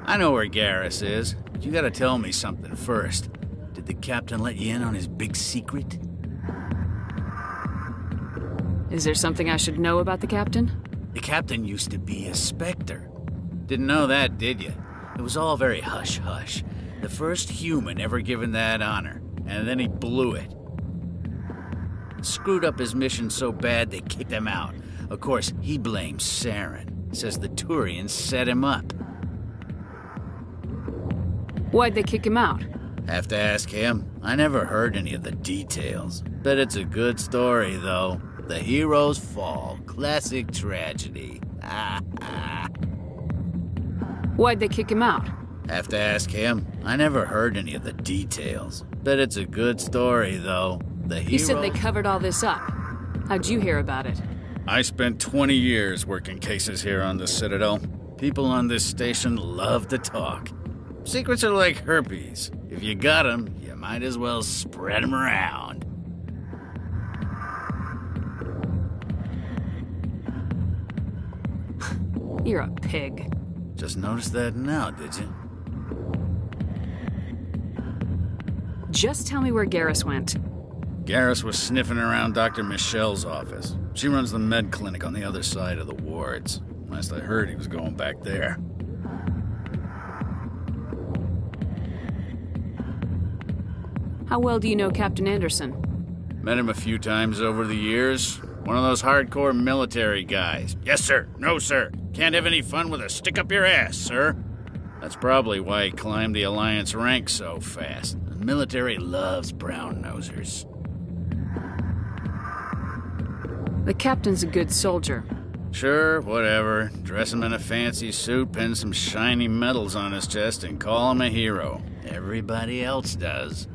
I know where Garrus is, but you gotta tell me something first. Did the captain let you in on his big secret? Is there something I should know about the captain? The captain used to be a Spectre. Didn't know that, did you? It was all very hush-hush. The first human ever given that honor, and then he blew it. Screwed up his mission so bad they kicked him out. Of course, he blames Saren. Says the Turians set him up. Why'd they kick him out? Have to ask him. I never heard any of the details. Bet it's a good story, though. The hero's fall. Classic tragedy. Why'd they kick him out? Have to ask him. I never heard any of the details. Bet it's a good story, though. The hero... You said they covered all this up. How'd you hear about it? I spent 20 years working cases here on the Citadel. People on this station love to talk. Secrets are like herpes. If you got them, you might as well spread them around. You're a pig. Just noticed that now, did you? Just tell me where Garrus went. Garrus was sniffing around Dr. Michelle's office. She runs the med clinic on the other side of the wards. Last I heard, he was going back there. How well do you know Captain Anderson? Met him a few times over the years. One of those hardcore military guys. Yes, sir. No, sir. Can't have any fun with a stick up your ass, sir. That's probably why he climbed the Alliance ranks so fast. The military loves brown-nosers. The captain's a good soldier. Sure, whatever. Dress him in a fancy suit, pin some shiny medals on his chest, and call him a hero. Everybody else does.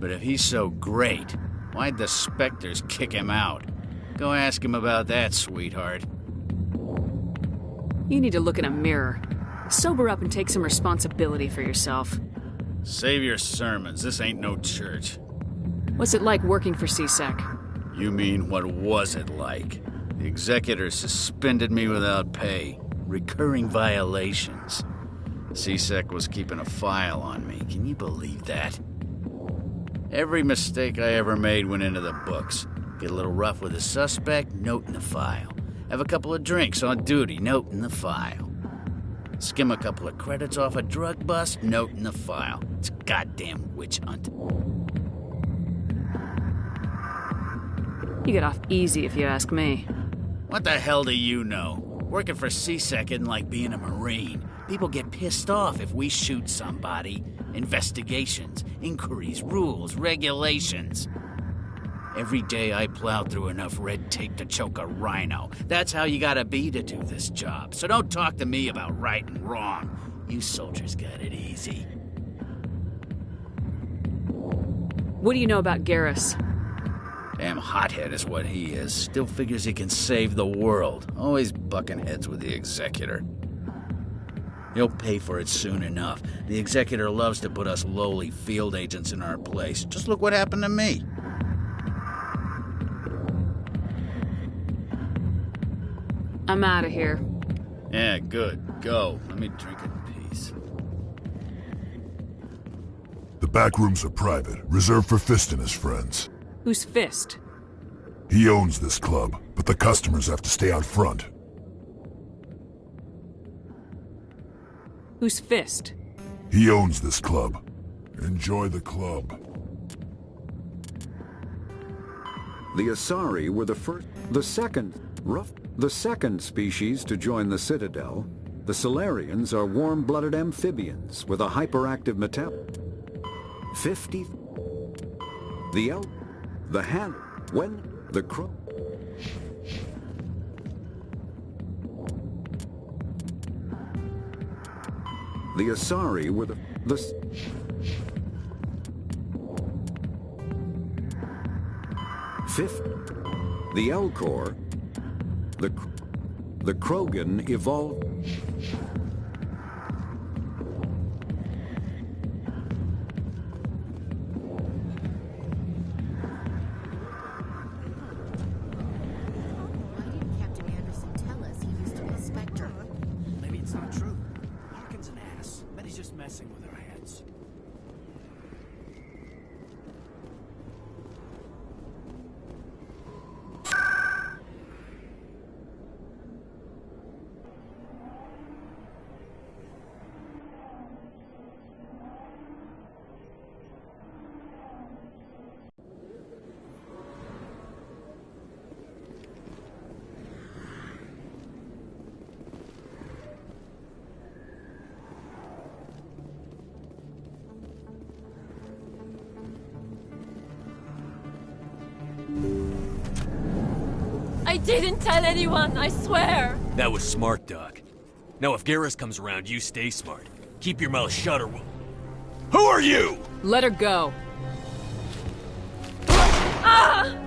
But if he's so great, why'd the Spectres kick him out? Go ask him about that, sweetheart. You need to look in a mirror. Sober up and take some responsibility for yourself. Save your sermons. This ain't no church. What's it like working for C-Sec? You mean, what was it like? The executor suspended me without pay. Recurring violations. C-Sec was keeping a file on me. Can you believe that? Every mistake I ever made went into the books. Get a little rough with a suspect, note in the file. Have a couple of drinks on duty, note in the file. Skim a couple of credits off a drug bust, note in the file. It's a goddamn witch hunt. You get off easy if you ask me. What the hell do you know? Working for C-Sec isn't like being a Marine. People get pissed off if we shoot somebody. Investigations, inquiries, rules, regulations. Every day I plow through enough red tape to choke a rhino. That's how you gotta be to do this job. So don't talk to me about right and wrong. You soldiers got it easy. What do you know about Garrus? Damn hothead is what he is. Still figures he can save the world. Always bucking heads with the Executor. He'll pay for it soon enough. The Executor loves to put us lowly field agents in our place. Just look what happened to me. I'm out of here. Yeah, good. Go. Let me drink in peace. The back rooms are private, reserved for Fist and his friends. Who's Fist? He owns this club, but the customers have to stay out front. Who's Fist? He owns this club. Enjoy the club. The Asari were the second species to join the Citadel, The Solarians are warm-blooded amphibians with a hyperactive metabolism. 50. The hand. When the crow. The Asari were the fifth. The Elcor. The Krogan evolved. Maybe it's not true. Harkin's an ass. Bet he's just messing with our heads. I didn't tell anyone, I swear! That was smart, Doc. Now if Garrus comes around, you stay smart. Keep your mouth shut or we'll... Who are you? Let her go. Ah!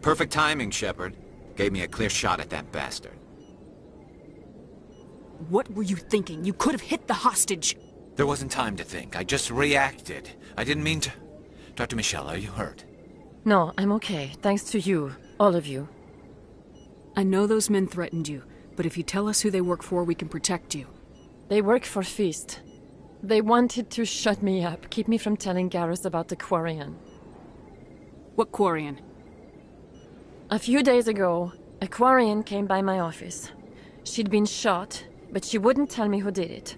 Perfect timing, Shepard. Gave me a clear shot at that bastard. What were you thinking? You could have hit the hostage. There wasn't time to think. I just reacted. I didn't mean to... Dr. Michelle, are you hurt? No, I'm okay. Thanks to you. All of you. I know those men threatened you, but if you tell us who they work for, we can protect you. They work for Feast. They wanted to shut me up, keep me from telling Garrus about the Quarian. What Quarian? A few days ago, a Quarian came by my office. She'd been shot, but she wouldn't tell me who did it.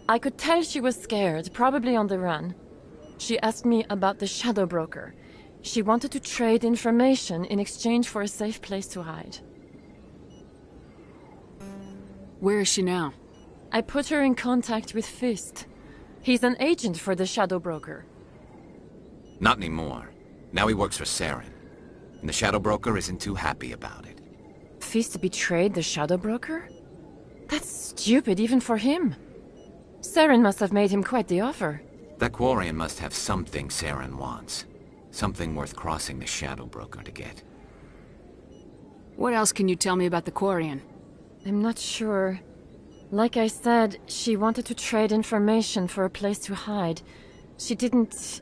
I could tell she was scared, probably on the run. She asked me about the Shadow Broker. She wanted to trade information in exchange for a safe place to hide. Where is she now? I put her in contact with Fist. He's an agent for the Shadow Broker. Not anymore. Now he works for Saren. And the Shadow Broker isn't too happy about it. Fist betrayed the Shadow Broker? That's stupid even for him. Saren must have made him quite the offer. That Quarian must have something Saren wants. Something worth crossing the Shadow Broker to get. What else can you tell me about the Quarian? I'm not sure. Like I said, she wanted to trade information for a place to hide. She didn't...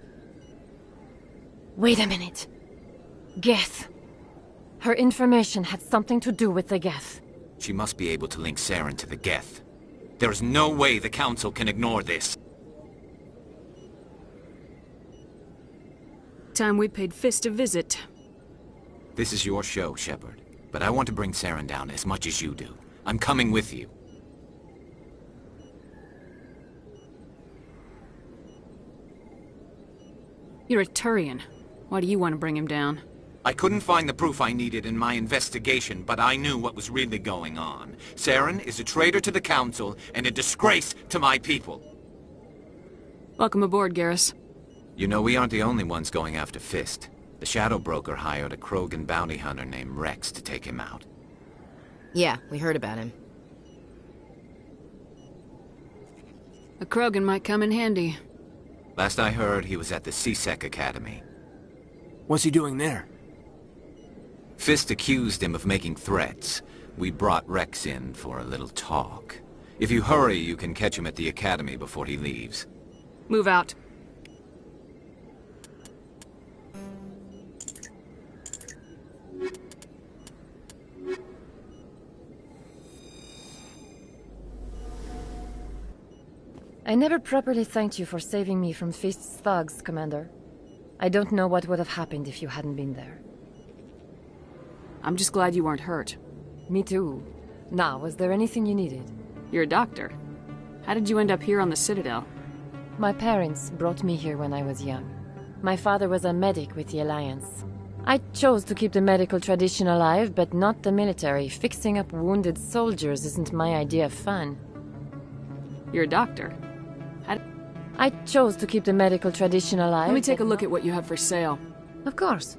Wait a minute. Geth. Her information had something to do with the Geth. She must be able to link Saren to the Geth. There is no way the Council can ignore this. Time we paid Fist a visit. This is your show, Shepard. But I want to bring Saren down as much as you do. I'm coming with you. You're a Turian. Why do you want to bring him down? I couldn't find the proof I needed in my investigation, but I knew what was really going on. Saren is a traitor to the Council and a disgrace to my people. Welcome aboard, Garrus. You know, we aren't the only ones going after Fist. The Shadow Broker hired a Krogan bounty hunter named Rex to take him out. Yeah, we heard about him. A Krogan might come in handy. Last I heard, he was at the C-Sec Academy. What's he doing there? Fist accused him of making threats. We brought Rex in for a little talk. If you hurry, you can catch him at the Academy before he leaves. Move out. I never properly thanked you for saving me from Fist's thugs, Commander. I don't know what would have happened if you hadn't been there. I'm just glad you weren't hurt. Me too. Now, was there anything you needed? You're a doctor. How did you end up here on the Citadel? My parents brought me here when I was young. My father was a medic with the Alliance. I chose to keep the medical tradition alive, but not the military. Fixing up wounded soldiers isn't my idea of fun. You're a doctor. I chose to keep the medical tradition alive. Let me take a look at what you have for sale. Of course.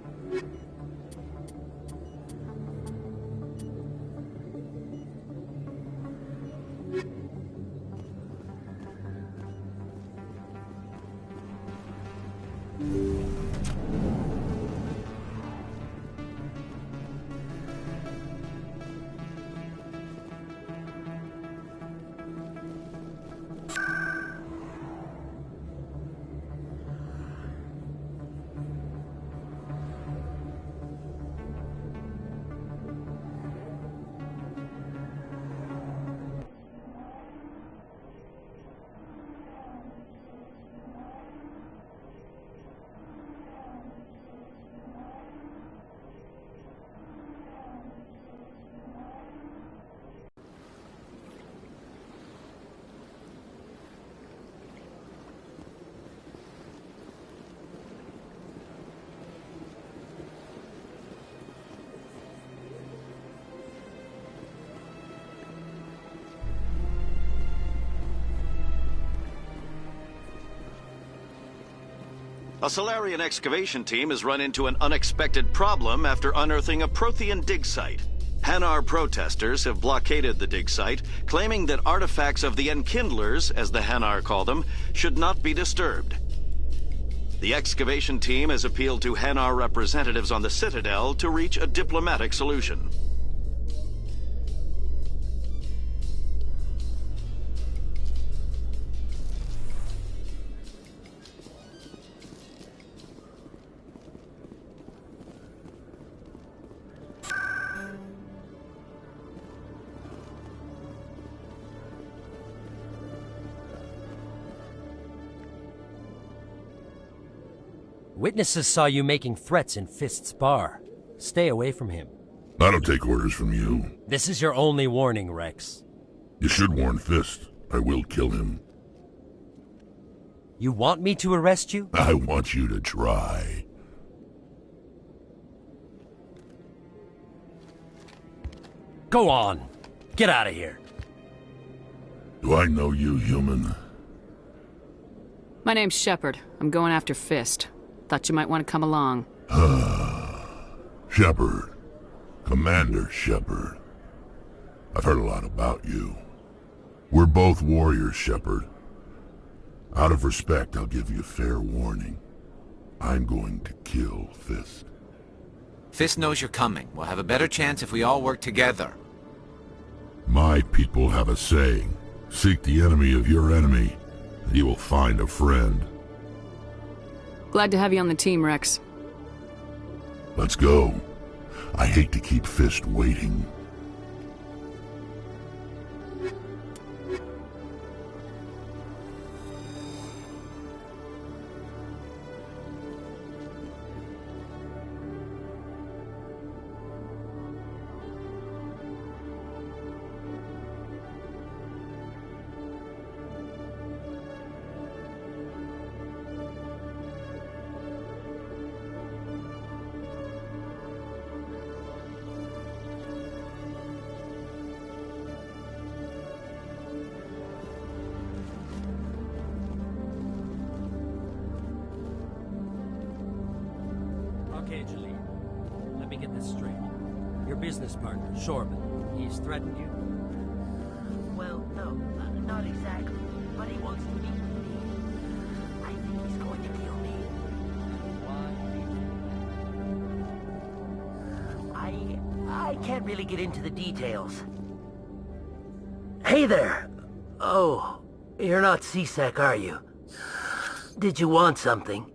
A Salarian excavation team has run into an unexpected problem after unearthing a Prothean dig site. Hanar protesters have blockaded the dig site, claiming that artifacts of the Enkindlers, as the Hanar call them, should not be disturbed. The excavation team has appealed to Hanar representatives on the Citadel to reach a diplomatic solution. Witnesses saw you making threats in Fist's bar. Stay away from him. I don't take orders from you. This is your only warning, Rex. You should warn Fist. I will kill him. You want me to arrest you? I want you to try. Go on. Get out of here. Do I know you, human? My name's Shepard. I'm going after Fist. Thought you might want to come along. Shepard. Commander Shepard. I've heard a lot about you. We're both warriors, Shepard. Out of respect, I'll give you a fair warning. I'm going to kill Fist. Fist knows you're coming. We'll have a better chance if we all work together. My people have a saying. Seek the enemy of your enemy, and you will find a friend. Glad to have you on the team, Rex. Let's go. I hate to keep Fist waiting. Okay, Jalil. Let me get this straight. Your business partner, Shorban, he's threatened you? Well, no, not exactly. But he wants to meet with me. I think he's going to kill me. Why? I can't really get into the details. Hey there! Oh, you're not CSEC, are you? Did you want something?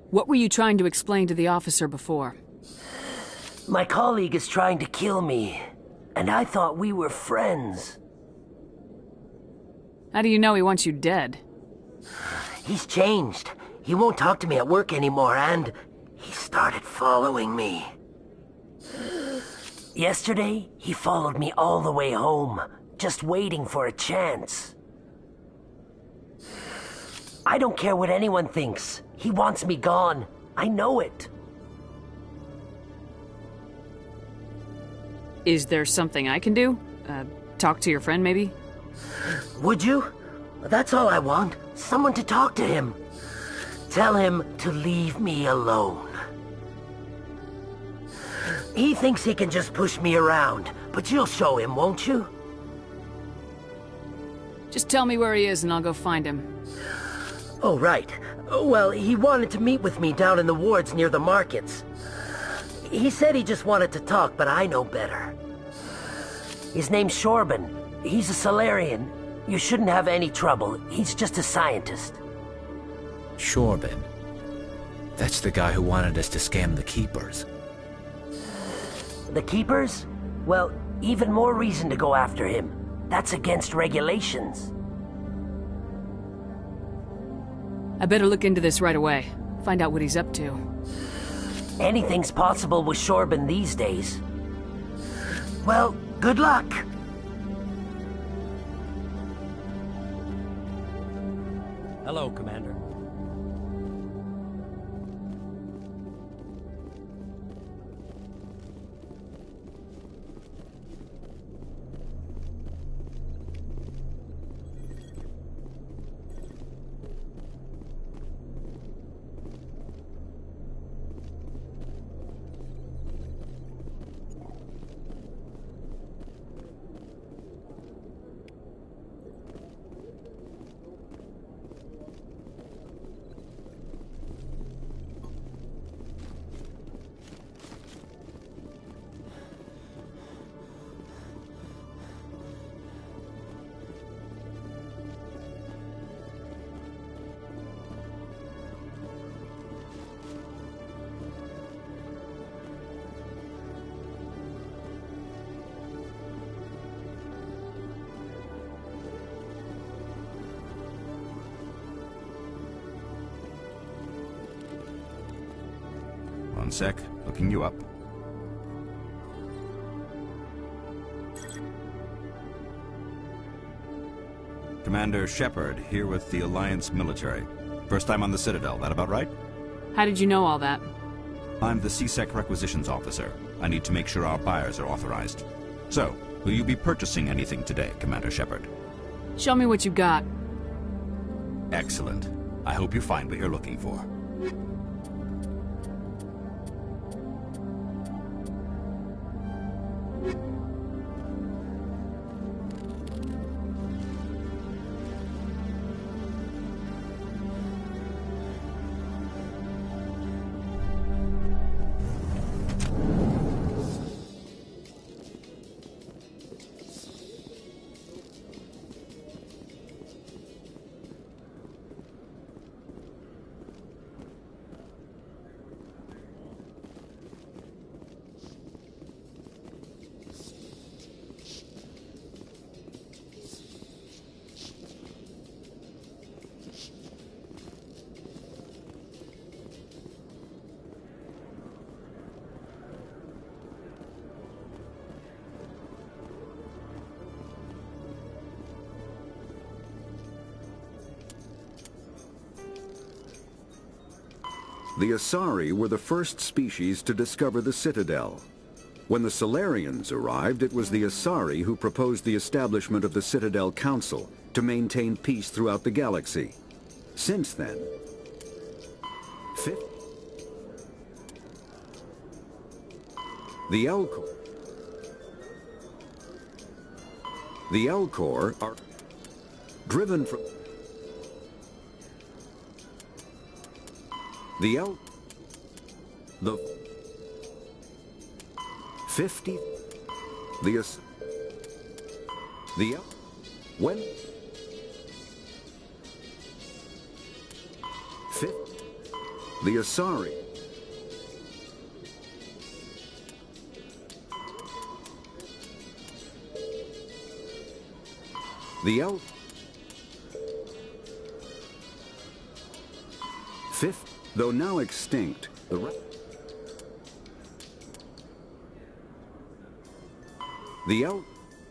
What were you trying to explain to the officer before? My colleague is trying to kill me, and I thought we were friends. How do you know he wants you dead? He's changed. He won't talk to me at work anymore, and he started following me. Yesterday, he followed me all the way home, just waiting for a chance. I don't care what anyone thinks. He wants me gone. I know it. Is there something I can do? Talk to your friend, maybe? Would you? That's all I want. Someone to talk to him. Tell him to leave me alone. He thinks he can just push me around, but you'll show him, won't you? Just tell me where he is and I'll go find him. Oh, right. Well, he wanted to meet with me down in the wards near the markets. He said he just wanted to talk, but I know better. His name's Shorban. He's a Solarian. You shouldn't have any trouble. He's just a scientist. Shorban. That's the guy who wanted us to scam the Keepers. The Keepers? Well, even more reason to go after him. That's against regulations. I better look into this right away. Find out what he's up to. Anything's possible with Shorban these days. Well, good luck. Hello, Commander. One sec, looking you up. Commander Shepard, here with the Alliance military. First time on the Citadel, that about right? How did you know all that? I'm the CSEC requisitions officer. I need to make sure our buyers are authorized. So, will you be purchasing anything today, Commander Shepard? Show me what you got. Excellent. I hope you find what you're looking for. The Asari were the first species to discover the Citadel. When the Solarians arrived, it was the Asari who proposed the establishment of the Citadel Council to maintain peace throughout the galaxy. Since then, The Elcor are driven from the 50 when 50 the Asari the fifth, though now extinct,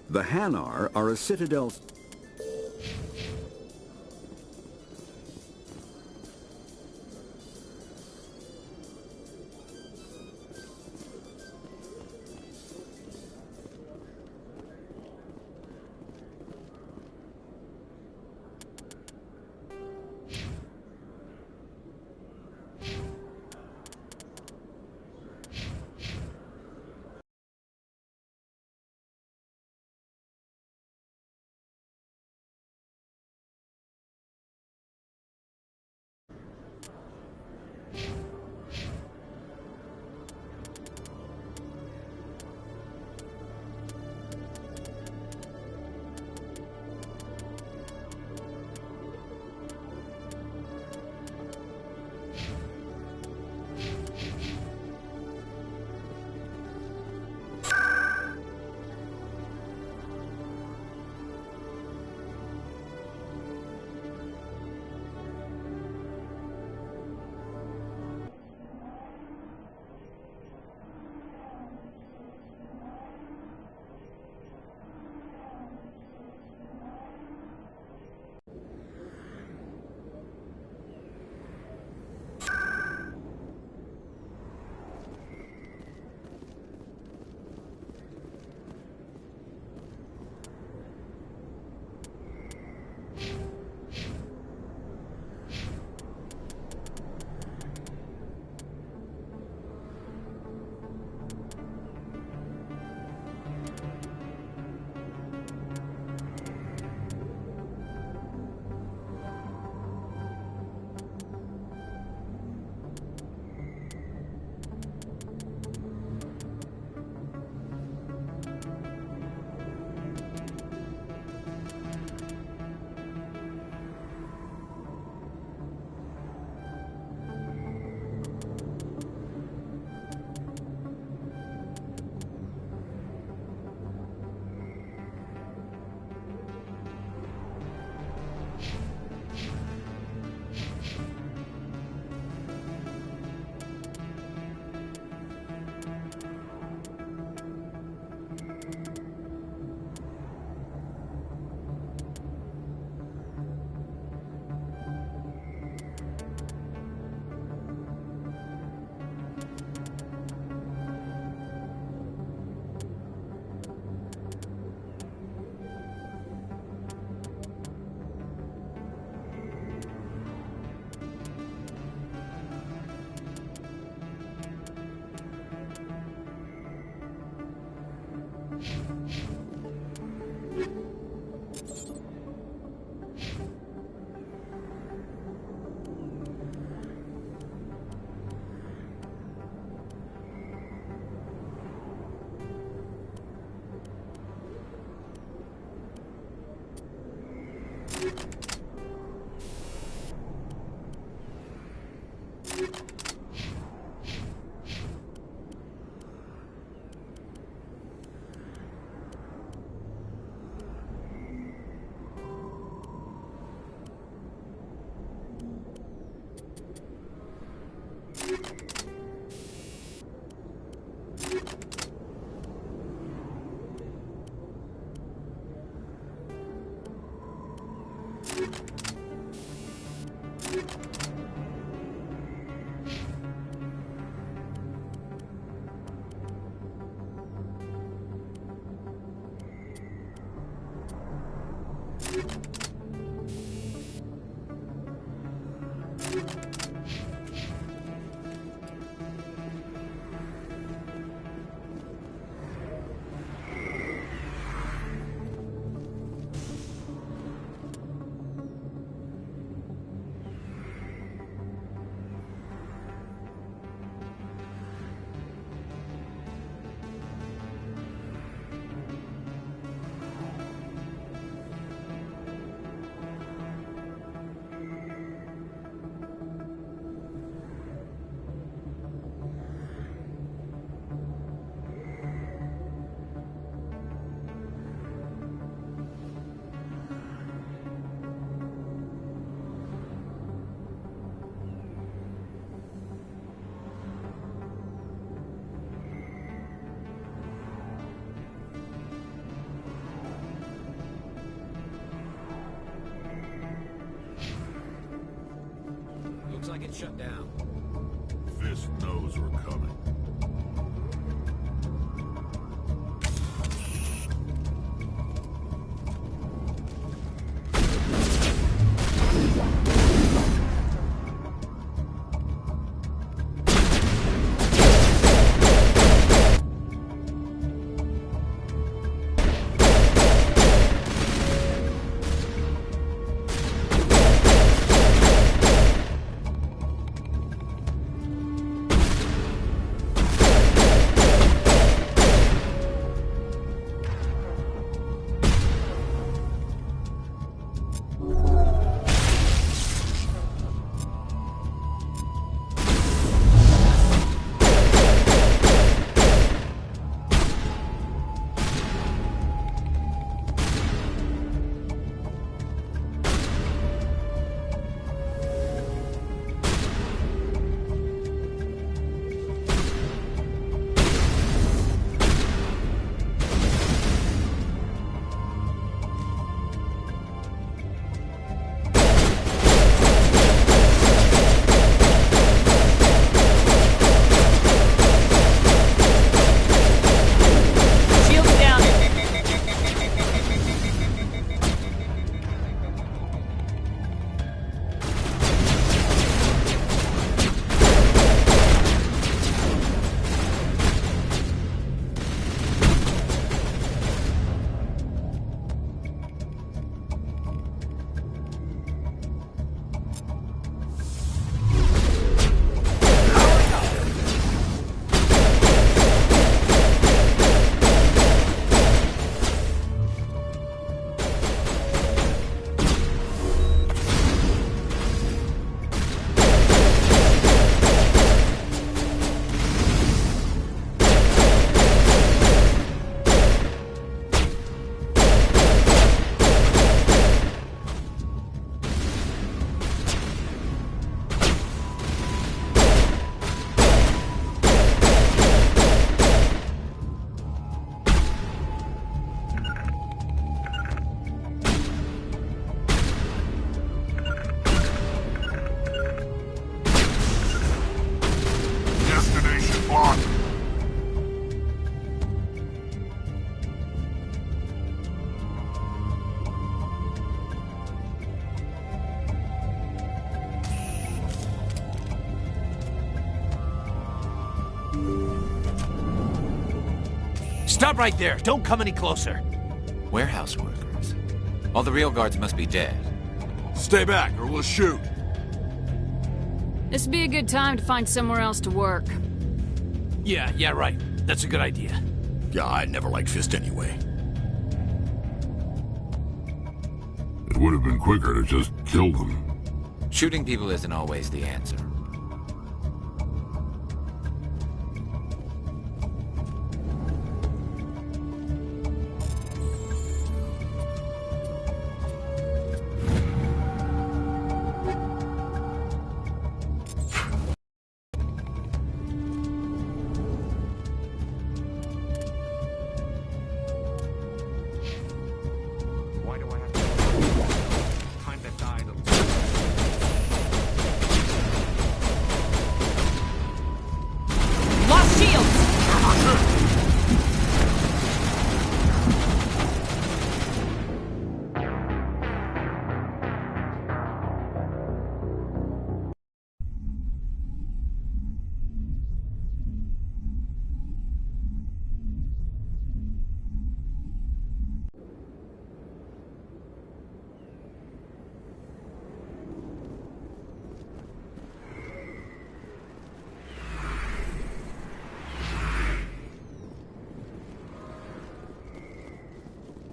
the Hanar are a citadel. it shut down. Fist knows we're coming. Stop right there. Don't come any closer. Warehouse workers. All the real guards must be dead. Stay back, or we'll shoot. This'd be a good time to find somewhere else to work. Yeah, right. That's a good idea. Yeah, I never liked Fist anyway. It would have been quicker to just kill them. Shooting people isn't always the answer.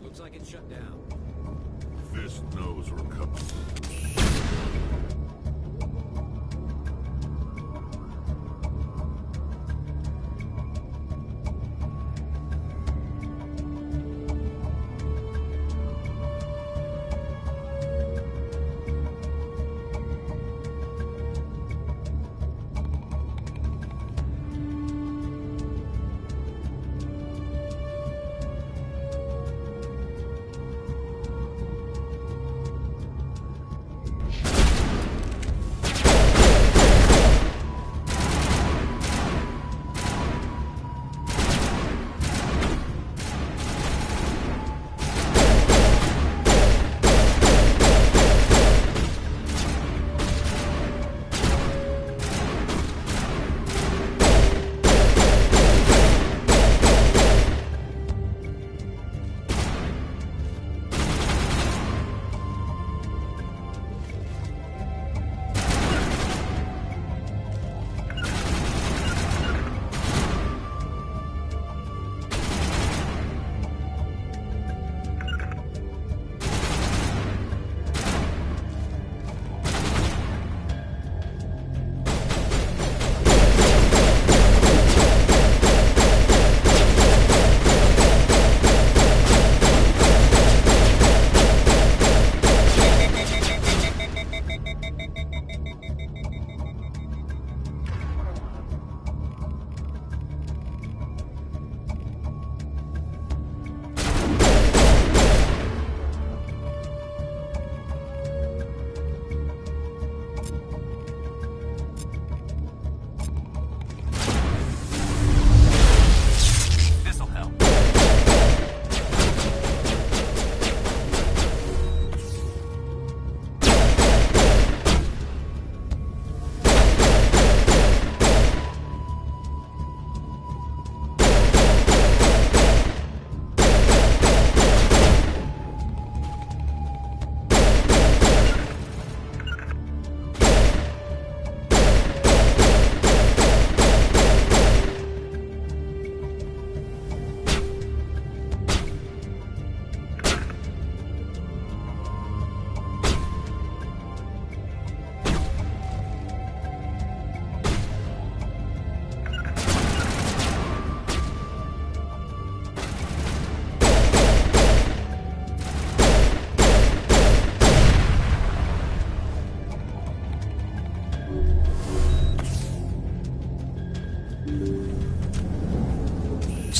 Looks like it's shut down. Fist knows we're coming.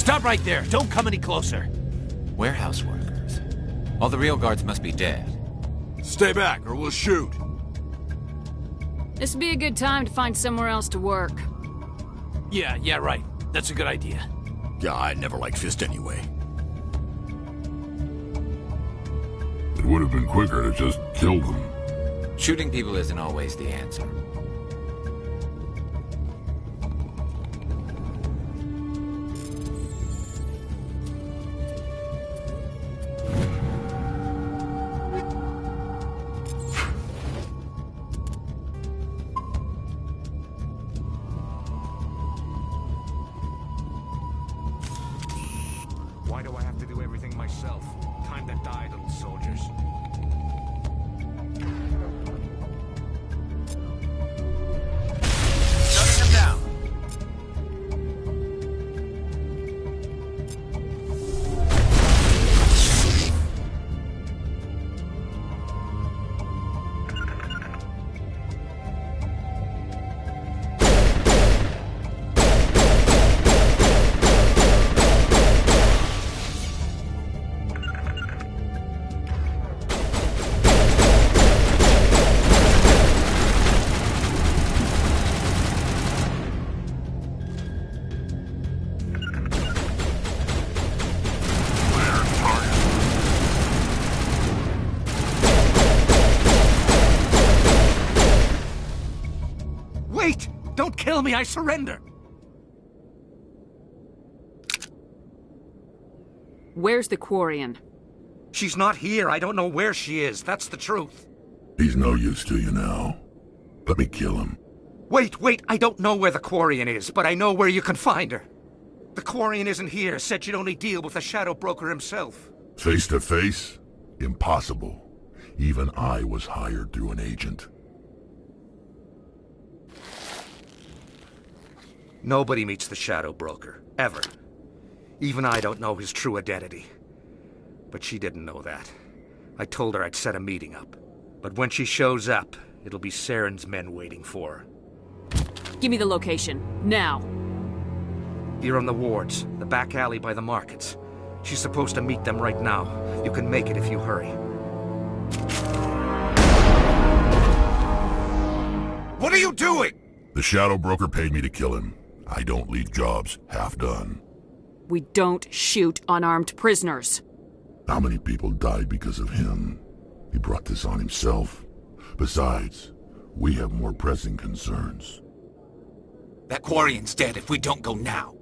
Stop right there. Don't come any closer. Warehouse workers. All the real guards must be dead. Stay back or we'll shoot. This would be a good time to find somewhere else to work. Yeah, right. That's a good idea. Yeah, I never liked Fist anyway. It would have been quicker to just kill them. Shooting people isn't always the answer. Why do I have to do everything myself? Time to die, little soldiers. Shutting them down. Wait! Don't kill me, I surrender! Where's the Quarian? She's not here. I don't know where she is. That's the truth. He's no use to you now. Let me kill him. Wait! I don't know where the Quarian is, but I know where you can find her. The Quarian isn't here. Said she'd only deal with the Shadow Broker himself. Face to face? Impossible. Even I was hired through an agent. Nobody meets the Shadow Broker. Ever. Even I don't know his true identity. But she didn't know that. I told her I'd set a meeting up. But when she shows up, it'll be Saren's men waiting for her. Give me the location. Now. Here on the wards, the back alley by the markets. She's supposed to meet them right now. You can make it if you hurry. What are you doing? The Shadow Broker paid me to kill him. I don't leave jobs half done. We don't shoot unarmed prisoners. How many people died because of him? He brought this on himself. Besides, we have more pressing concerns. That Quarian's dead if we don't go now.